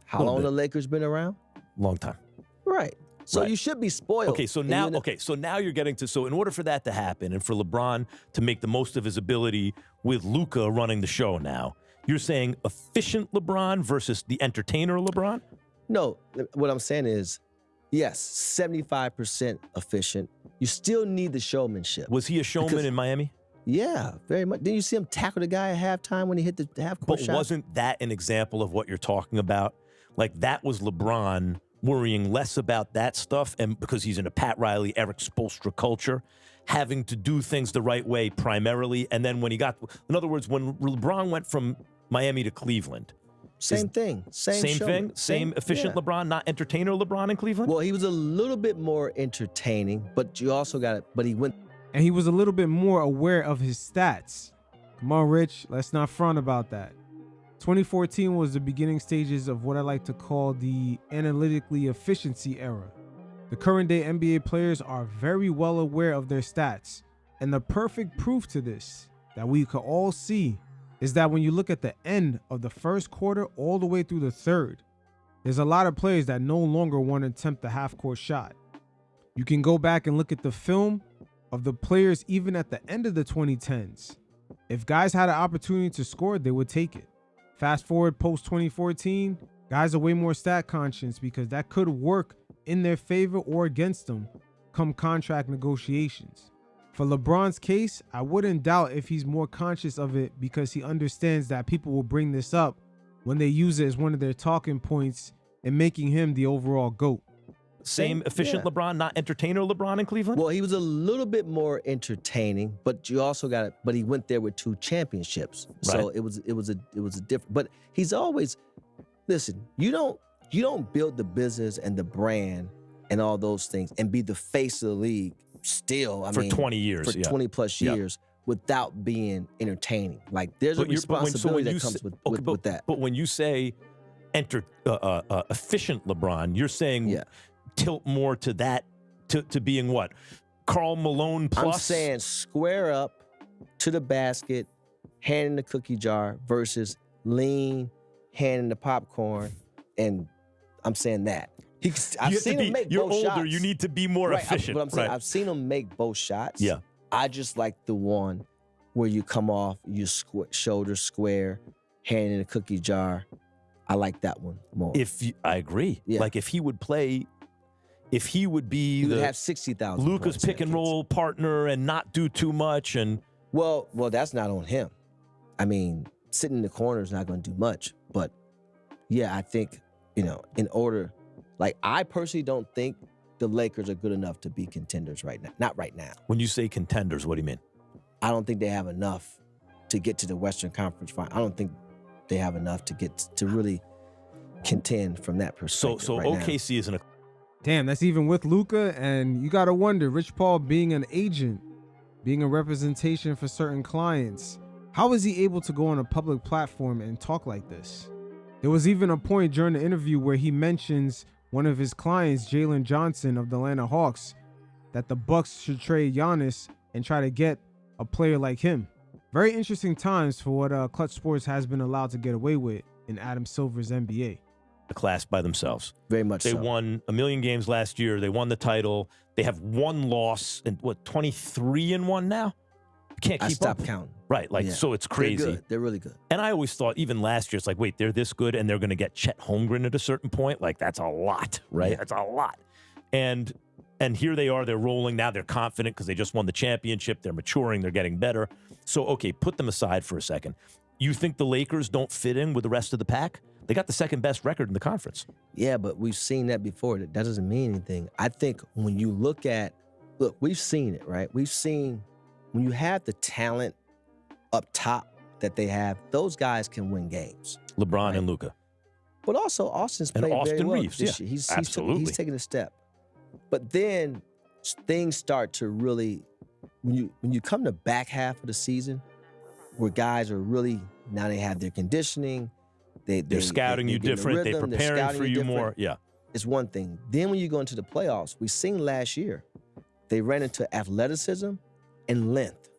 How long the Lakers been around? Long time. Right. So you should be spoiled. Okay, so now, so now you're getting to, so in order for that to happen and for LeBron to make the most of his ability with Luka running the show now, you're saying efficient LeBron versus the entertainer LeBron? No, what I'm saying is, yes, 75% efficient. You still need the showmanship. Was he a showman in Miami? Yeah, very much. Didn't you see him tackle the guy at halftime when he hit the half-court shot? But wasn't that an example of what you're talking about? Like, that was LeBron worrying less about that stuff, and because he's in a Pat Riley, Eric Spoelstra culture, having to do things the right way primarily, and then when he got, in other words, when LeBron went from Miami to Cleveland, Same thing. Same thing? Same efficient yeah. LeBron, not entertainer LeBron in Cleveland? Well, he was a little bit more entertaining, but you also got it. But he went. And he was a little bit more aware of his stats. Come on, Rich. Let's not front about that. 2014 was the beginning stages of what I like to call the analytically efficiency era. The current day NBA players are very well aware of their stats. And the perfect proof to this that we could all see is that when you look at the end of the first quarter all the way through the third, there's a lot of players that no longer want to attempt the half-court shot. You can go back and look at the film of the players even at the end of the 2010s. If guys had an opportunity to score, they would take it. Fast forward post 2014, guys are way more stat conscious because that could work in their favor or against them come contract negotiations. For LeBron's case, I wouldn't doubt if he's more conscious of it because he understands that people will bring this up when they use it as one of their talking points and making him the overall GOAT. Same efficient LeBron, not entertainer LeBron in Cleveland? Well, he was a little bit more entertaining, but you also got it. But he went there with 2 championships, so it was a different. But he's always, listen. You don't build the business and the brand and all those things and be the face of the league still. I mean, 20 years, for 20 plus years without being entertaining. Like there's a responsibility that comes with that. But when you say efficient LeBron, you're saying tilt more to that, to being what? Karl Malone plus? I'm saying square up to the basket, hand in the cookie jar versus lean, hand in the popcorn, and I'm saying that. I've seen him make both shots. You're older, you need to be more efficient. But I'm saying I've seen him make both shots. Yeah. I just like the one where you come off, you shoulder square, hand in the cookie jar. I like that one more. I agree. Yeah. Like if he would play, if he would be he would have 60,000 Luka's pick and roll partner and not do too much. And well, that's not on him. I mean, sitting in the corner is not going to do much. But yeah, I think, in order, like I personally don't think the Lakers are good enough to be contenders right now. Not right now. When you say contenders, what do you mean? I don't think they have enough to get to the Western Conference final. I don't think they have enough to get to really contend from that perspective. So OKC is in a. Damn, that's even with Luka, and you gotta wonder, Rich Paul being an agent, being a representation for certain clients, how is he able to go on a public platform and talk like this? There was even a point during the interview where he mentions one of his clients, Jalen Johnson of the Atlanta Hawks, that the Bucks should trade Giannis and try to get a player like him. Very interesting times for what Clutch Sports has been allowed to get away with in Adam Silver's NBA. A class by themselves. Very much They so. won 1 million games last year. They won the title. They have one loss and 23-1 now? Can't keep stopped up. counting. Right, so it's crazy. They're good. They're really good. And I always thought, even last year, it's like, wait, they're this good and they're going to get Chet Holmgren at a certain point? Like, that's a lot, right? Yeah. That's a lot. And here they are. They're rolling. Now they're confident because they just won the championship. They're maturing. They're getting better. So, okay, put them aside for a second. You think the Lakers don't fit in with the rest of the pack? They got the second best record in the conference. Yeah, but we've seen that before. That doesn't mean anything. I think when you look, we've seen it, right? We've seen when you have the talent up top that they have, those guys can win games. LeBron and Luka. But also Austin's And played Austin very well Reeves, this yeah, year. He's absolutely. taking a step. But then things start to really, when you come to back half of the season, where guys are really, now they have their conditioning, They're scouting you different. They're preparing for you more. Yeah. It's one thing. Then when you go into the playoffs, we seen last year, they ran into athleticism and length.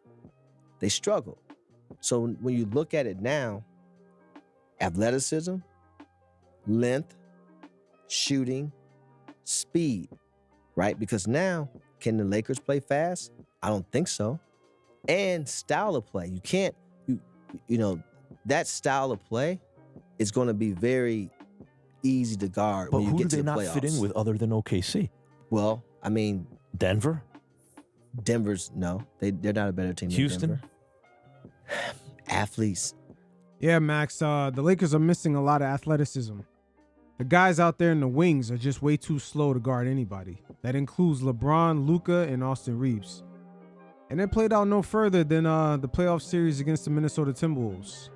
They struggled. So when you look at it now, athleticism, length, shooting, speed. right? Because now, can the Lakers play fast? I don't think so. And style of play. You can't, you know, that style of play is going to be very easy to guard But when you who get do to they the not playoffs. fit in with other than OKC? Well, I mean, Denver? Denver's, no. They're not a better team Houston? than Denver. Athletes. Yeah, Max, the Lakers are missing a lot of athleticism. The guys out there in the wings are just way too slow to guard anybody. That includes LeBron, Luka, and Austin Reeves. And it played out no further than the playoff series against the Minnesota Timberwolves.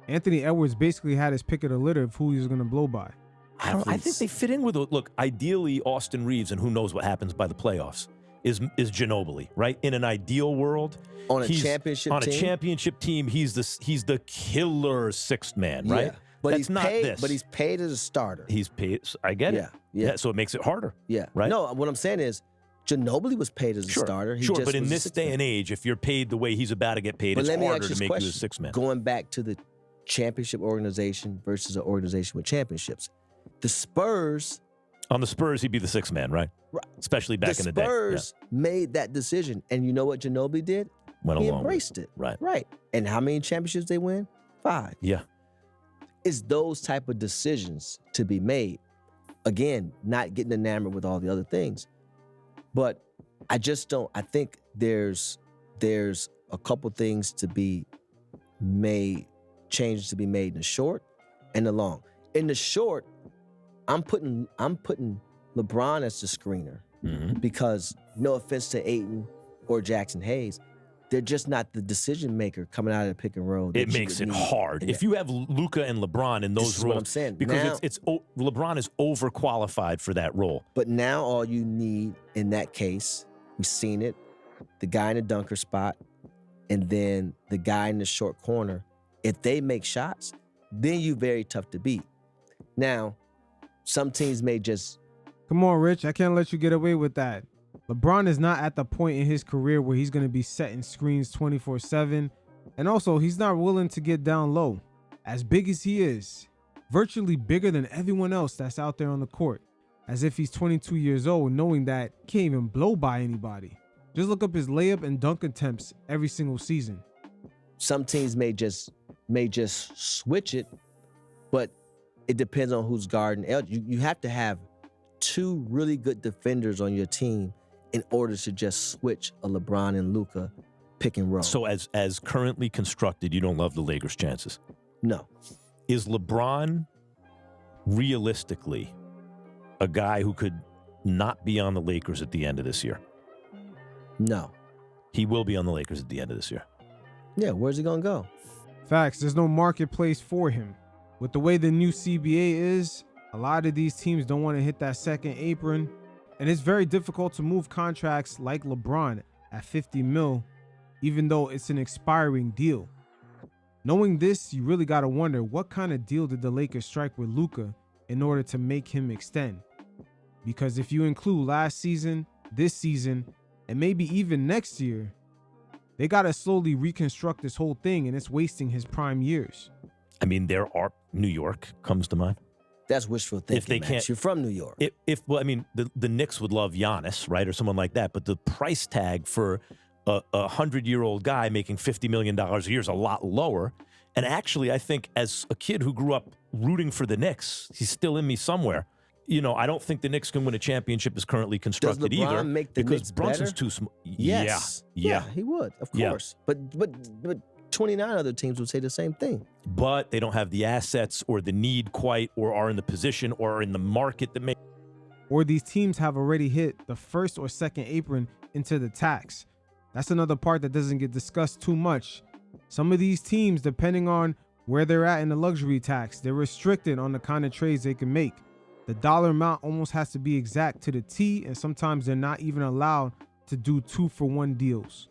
Anthony Edwards basically had his pick of the litter of who he was going to blow by. I think they fit in with look, ideally Austin Reeves, and who knows what happens by the playoffs, is Ginobili, right? In an ideal world, On a championship team, he's the killer sixth man, right? Yeah. But That's he's not paid, this. But he's paid as a starter. He's paid. I get it. Yeah. So it makes it harder. Yeah. Right. No, what I'm saying is Ginobili was paid as a starter. He just but in was a this sixth day man. and age, if you're paid the way he's about to get paid, But it's let me harder ask to this make you a question. sixth man. Going back to the championship organization versus an organization with championships. The Spurs. On the Spurs, he'd be the sixth man, right? Right. Especially back in the day. The Spurs made that decision. And you know what Ginobili did? Went he along with embraced it. Right. Right. And how many championships they win? 5. Yeah. It's those type of decisions to be made. Again, not getting enamored with all the other things. But I just don't, I think there's a couple things to be made, changes to be made in the short and the long. In the short, I'm putting LeBron as the screener because no offense to Ayton or Jackson Hayes, they're just not the decision maker coming out of the pick and roll. It makes it hard. If you have Luka and LeBron in those This is roles, what I'm saying. because Now- LeBron is overqualified for that role. But now all you need in that case, we've seen it, the guy in the dunker spot and then the guy in the short corner, if they make shots, then you're very tough to beat. Now, some teams may just... Come on, Rich. I can't let you get away with that. LeBron is not at the point in his career where he's going to be setting screens 24/7. And also, he's not willing to get down low. As big as he is, virtually bigger than everyone else that's out there on the court. As if he's 22 years old, knowing that he can't even blow by anybody. Just look up his layup and dunk attempts every single season. Some teams may just switch it, but it depends on who's guarding. You have to have 2 really good defenders on your team in order to just switch a LeBron and Luka pick and roll. So as currently constructed, you don't love the Lakers' chances? No. Is LeBron realistically a guy who could not be on the Lakers at the end of this year? No. He will be on the Lakers at the end of this year. Yeah, where's he going to go? Facts, there's no marketplace for him. With the way the new CBA is, a lot of these teams don't want to hit that second apron, and it's very difficult to move contracts like LeBron at $50 million, even though it's an expiring deal. Knowing this, you really got to wonder what kind of deal did the Lakers strike with Luka in order to make him extend? Because if you include last season, this season, and maybe even next year, they got to slowly reconstruct this whole thing, and it's wasting his prime years. I mean, New York comes to mind. That's wishful thinking, If they Max. can't, You're from New York. The Knicks would love Giannis, right, or someone like that. But the price tag for a 100-year-old guy making $50 million a year is a lot lower. And actually, I think as a kid who grew up rooting for the Knicks, he's still in me somewhere. You know, I don't think the Knicks can win a championship as currently constructed Does LeBron either. make the because Knicks Brunson's better? too small. Yes. Yeah. He would, of Yeah. course. But 29 other teams would say the same thing. But they don't have the assets or the need quite, or are in the position or are in the market that make. Or these teams have already hit the first or second apron into the tax. That's another part that doesn't get discussed too much. Some of these teams, depending on where they're at in the luxury tax, they're restricted on the kind of trades they can make. The dollar amount almost has to be exact to the T, and sometimes they're not even allowed to do 2-for-1 deals.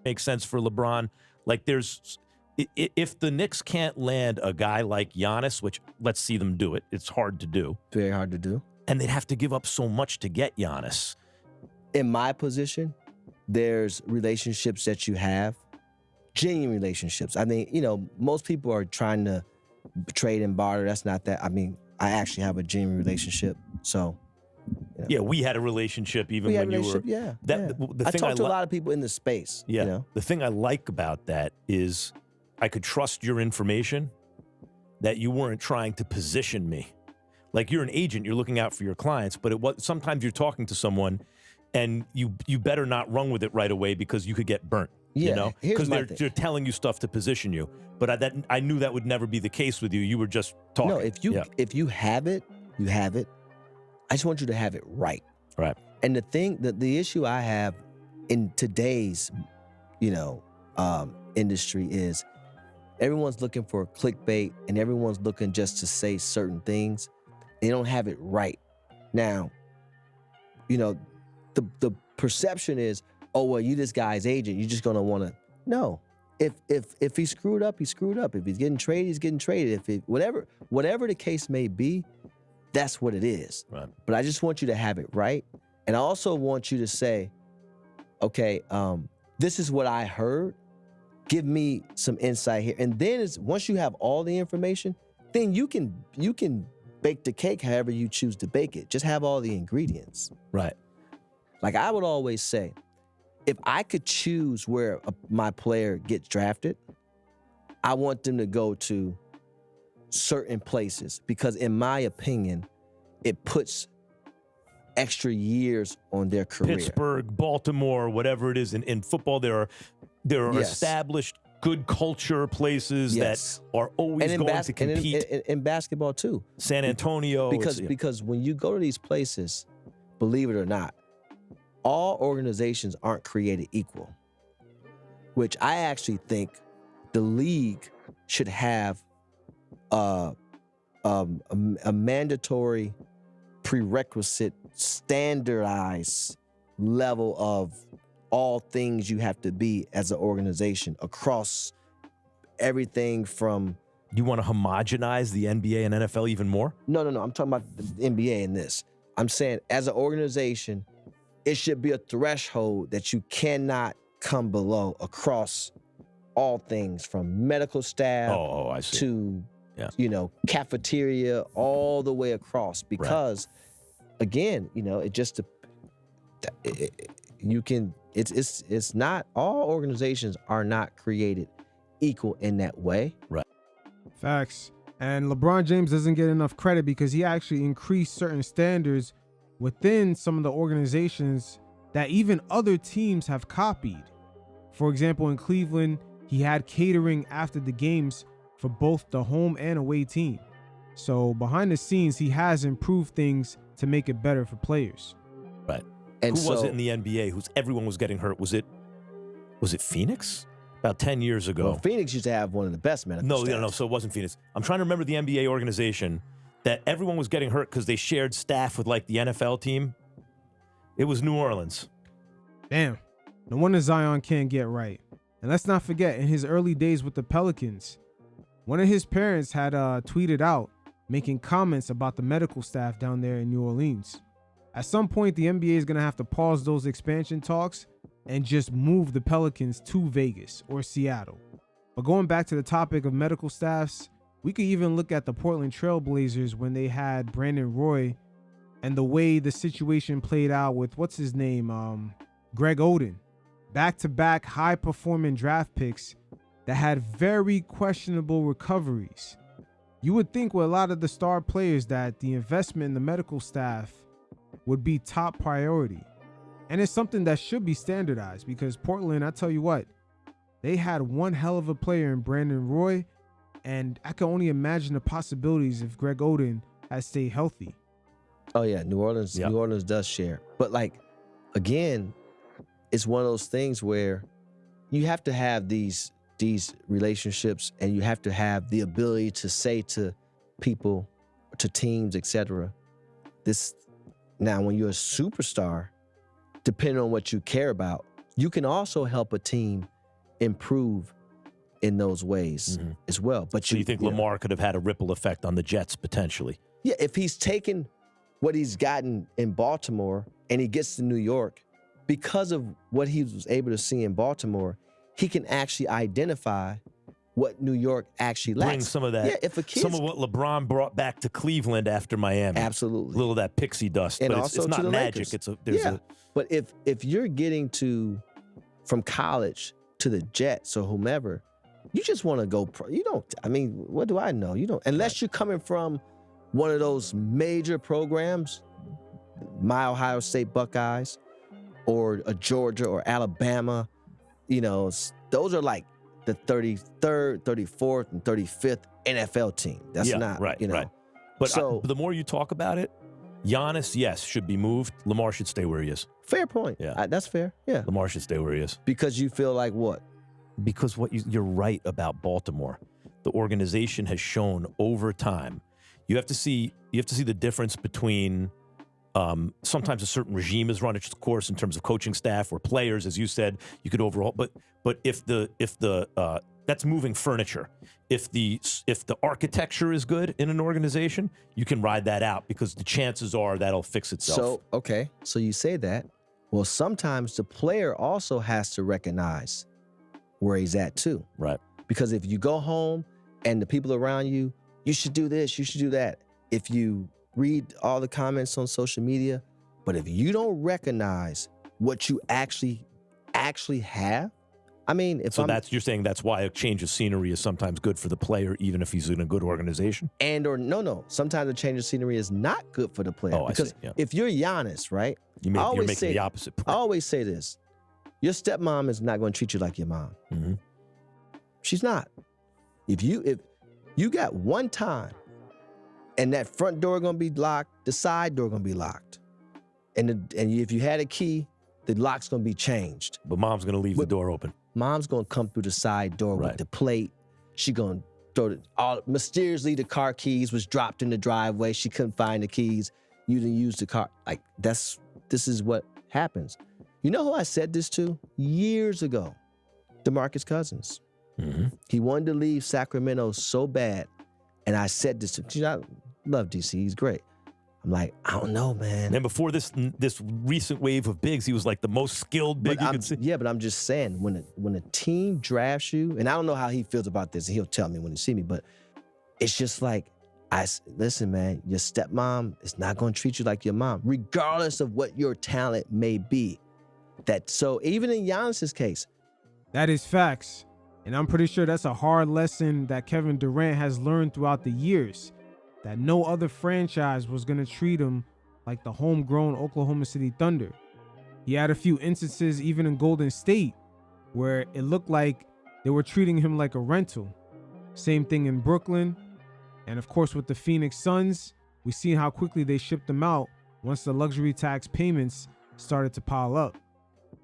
Makes sense for LeBron. Like if the Knicks can't land a guy like Giannis, which let's see them do it. It's hard to do. Very hard to do. And they'd have to give up so much to get Giannis. In my position, there's relationships that you have, genuine relationships. I mean, most people are trying to trade and barter. That's not that. I mean, I actually have a genuine relationship. So You know? Yeah, we had a relationship even We had when a you were. relationship, The I thing talked to a li- lot of people in the space. Yeah. You know? The thing I like about that is I could trust your information, that you weren't trying to position me. Like, you're an agent, you're looking out for your clients, but sometimes you're talking to someone and you better not run with it right away because you could get burnt. Yeah, You know, here's because my they're telling you stuff to position you. But I knew that would never be the case with you. You were just talking. No, if you have it, you have it. I just want you to have it right. Right. And the issue I have in today's, industry is everyone's looking for clickbait and everyone's looking just to say certain things. They don't have it right. Now, the perception is, oh, well, you this guy's agent. You're just gonna want to. No. If he screwed up, he screwed up. If he's getting traded, he's getting traded. Whatever the case may be, that's what it is. Right. But I just want you to have it right. And I also want you to say, okay, this is what I heard. Give me some insight here. And then once you have all the information, then you can bake the cake however you choose to bake it. Just have all the ingredients. Right. Like I would always say, if I could choose where my player gets drafted, I want them to go to certain places because, in my opinion, it puts extra years on their career. Pittsburgh, Baltimore, whatever it is. In football, there are Yes. established good culture places Yes. that are always And going to compete. in basketball too. San Antonio. Because when you go to these places, believe it or not, all organizations aren't created equal, which I actually think the league should have a mandatory prerequisite standardized level of all things you have to be as an organization across everything from. You want to homogenize the NBA and NFL even more? No. I'm talking about the NBA in this. I'm saying as an organization, it should be a threshold that you cannot come below across all things from medical staff I see. to, cafeteria, all the way across. Because, again, it just it's not all organizations are not created equal in that way. Right. Facts. And LeBron James doesn't get enough credit because he actually increased certain standards within some of the organizations that even other teams have copied. For example, in Cleveland, he had catering after the games for both the home and away team. So behind the scenes, he has improved things to make it better for players. Right. And who was it in the NBA everyone was getting hurt? Was it Phoenix? About 10 years ago. Well, Phoenix used to have one of the best medical staffs. No, so it wasn't Phoenix. I'm trying to remember the NBA organization that everyone was getting hurt because they shared staff with like the NFL team. It was New Orleans. Damn. No wonder Zion can't get right. And let's not forget, in his early days with the Pelicans, one of his parents had tweeted out making comments about the medical staff down there in New Orleans. At some point, the NBA is going to have to pause those expansion talks and just move the Pelicans to Vegas or Seattle. But going back to the topic of medical staffs, we could even look at the Portland Trail Blazers when they had Brandon Roy and the way the situation played out with, what's his name, Greg Oden. Back-to-back high-performing draft picks that had very questionable recoveries. You would think with a lot of the star players that the investment in the medical staff would be top priority. And it's something that should be standardized because Portland, I tell you what, they had one hell of a player in Brandon Roy, and I can only imagine the possibilities if Greg Oden has stayed healthy. Oh yeah, New Orleans does share. But again, it's one of those things where you have to have these relationships and you have to have the ability to say to people, to teams, etc. Now, when you're a superstar, depending on what you care about, you can also help a team improve in those ways as well. But so you think Lamar could have had a ripple effect on the Jets potentially? Yeah, if he's taken what he's gotten in Baltimore and he gets to New York, because of what he was able to see in Baltimore, he can actually identify what New York actually lacks. Bring some of that. Yeah, if a kid, some of what LeBron brought back to Cleveland after Miami. Absolutely. A little of that pixie dust. And but also it's not to the magic. Lakers. But if you're getting from college to the Jets or whomever, you just want to go pro. You don't, I mean, what do I know? You don't, unless you're coming from one of those major programs, my Ohio State Buckeyes or a Georgia or Alabama, those are like the 33rd, 34th, and 35th NFL team. That's not, right. But the more you talk about it, Giannis, yes, should be moved. Lamar should stay where he is. Fair point. Yeah. That's fair. Yeah. Lamar should stay where he is. Because you feel like what? Because you're right about Baltimore. The organization has shown over time. You have to see the difference between sometimes a certain regime is run its course in terms of coaching staff or players, as you said, you could overhaul. But if the that's moving furniture. If the architecture is good in an organization, you can ride that out because the chances are that'll fix itself. So you say that. Well, sometimes the player also has to recognize where he's at too. Right. Because if you go home and the people around you, you should do this, you should do that. If you read all the comments on social media, but if you don't recognize what you actually have, I mean, you're saying that's why a change of scenery is sometimes good for the player, even if he's in a good organization? No. Sometimes a change of scenery is not good for the player. Oh, because I see. Yeah. if you're Giannis, right? You're making the opposite point. I always say this. Your stepmom is not going to treat you like your mom. Mm-hmm. She's not. If you got one time and that front door going to be locked, the side door going to be locked. And if you had a key, the lock's going to be changed. But mom's going to leave the door open. Mom's going to come through the side door with the plate. She going to throw mysteriously the car keys was dropped in the driveway. She couldn't find the keys. You didn't use the car. Like this is what happens. You know who I said this to years ago? DeMarcus Cousins. Mm-hmm. He wanted to leave Sacramento so bad. And I said this to him. I love DC. He's great. I'm like, I don't know, man. And before this recent wave of bigs, he was like the most skilled big you could see. Yeah, but I'm just saying, when a team drafts you, and I don't know how he feels about this, and he'll tell me when he see me, but it's just like, listen, man, your stepmom is not going to treat you like your mom, regardless of what your talent may be. So even in Giannis's case. That is facts. And I'm pretty sure that's a hard lesson that Kevin Durant has learned throughout the years, that no other franchise was going to treat him like the homegrown Oklahoma City Thunder. He had a few instances, even in Golden State, where it looked like they were treating him like a rental. Same thing in Brooklyn. And of course, with the Phoenix Suns, we seen how quickly they shipped him out once the luxury tax payments started to pile up.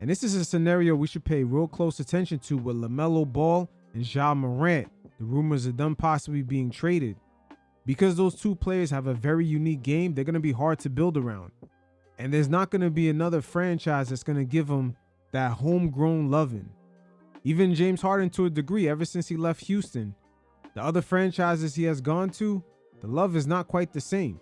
And this is a scenario we should pay real close attention to with LaMelo Ball and Ja Morant, the rumors of them possibly being traded. Because those two players have a very unique game, they're going to be hard to build around. And there's not going to be another franchise that's going to give them that homegrown loving. Even James Harden, to a degree, ever since he left Houston, the other franchises he has gone to, the love is not quite the same.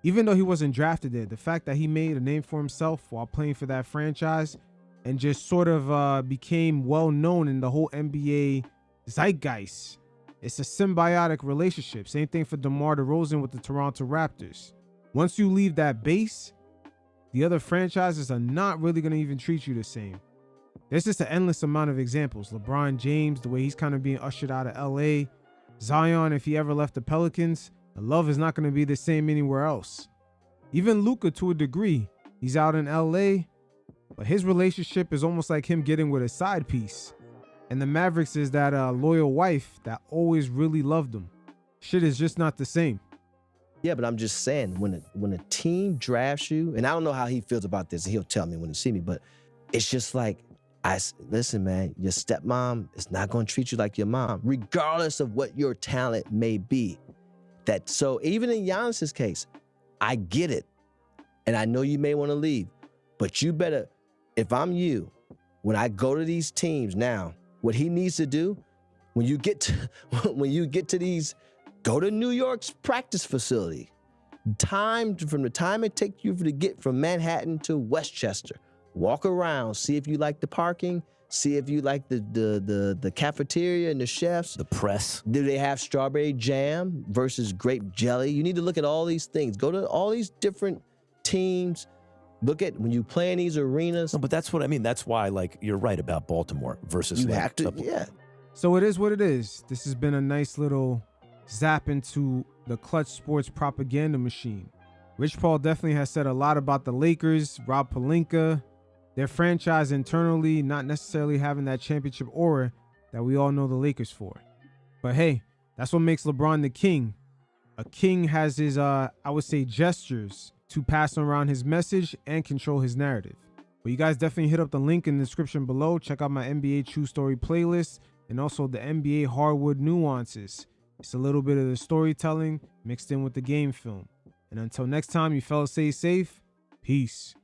Even though he wasn't drafted there, the fact that he made a name for himself while playing for that franchise and just sort of became well known in the whole NBA zeitgeist. It's a symbiotic relationship. Same thing for DeMar DeRozan with the Toronto Raptors. Once you leave that base, the other franchises are not really going to even treat you the same. There's just an endless amount of examples. LeBron James, the way he's kind of being ushered out of LA. Zion, if he ever left the Pelicans, the love is not going to be the same anywhere else. Even Luka, to a degree, he's out in LA, but his relationship is almost like him getting with a side piece. And the Mavericks is that loyal wife that always really loved him. Shit is just not the same. Yeah, but I'm just saying, when a team drafts you, and I don't know how he feels about this, and he'll tell me when he see me, but it's just like, listen, man, your stepmom is not going to treat you like your mom, regardless of what your talent may be. So even in Giannis's case, I get it. And I know you may want to leave, but you better, if I'm you, when I go to these teams now, what he needs to do, when you get to these, go to New York's practice facility. From the time it takes you to get from Manhattan to Westchester, walk around, see if you like the parking, See if you like the cafeteria and the chefs. The press. Do they have strawberry jam versus grape jelly? You need to look at all these things. Go to all these different teams. Look at when you play in these arenas. No, but that's what I mean. That's why, like, you're right about Baltimore versus. You have to, yeah. So it is what it is. This has been a nice little zap into the Clutch Sports propaganda machine. Rich Paul definitely has said a lot about the Lakers, Rob Pelinka, their franchise internally not necessarily having that championship aura that we all know the Lakers for. But hey, that's what makes LeBron the king. A king has his, I would say, gestures to pass around his message and control his narrative. But you guys definitely hit up the link in the description below. Check out my NBA True Story playlist and also the NBA Hardwood Nuances. It's a little bit of the storytelling mixed in with the game film. And until next time, you fellas stay safe. Peace.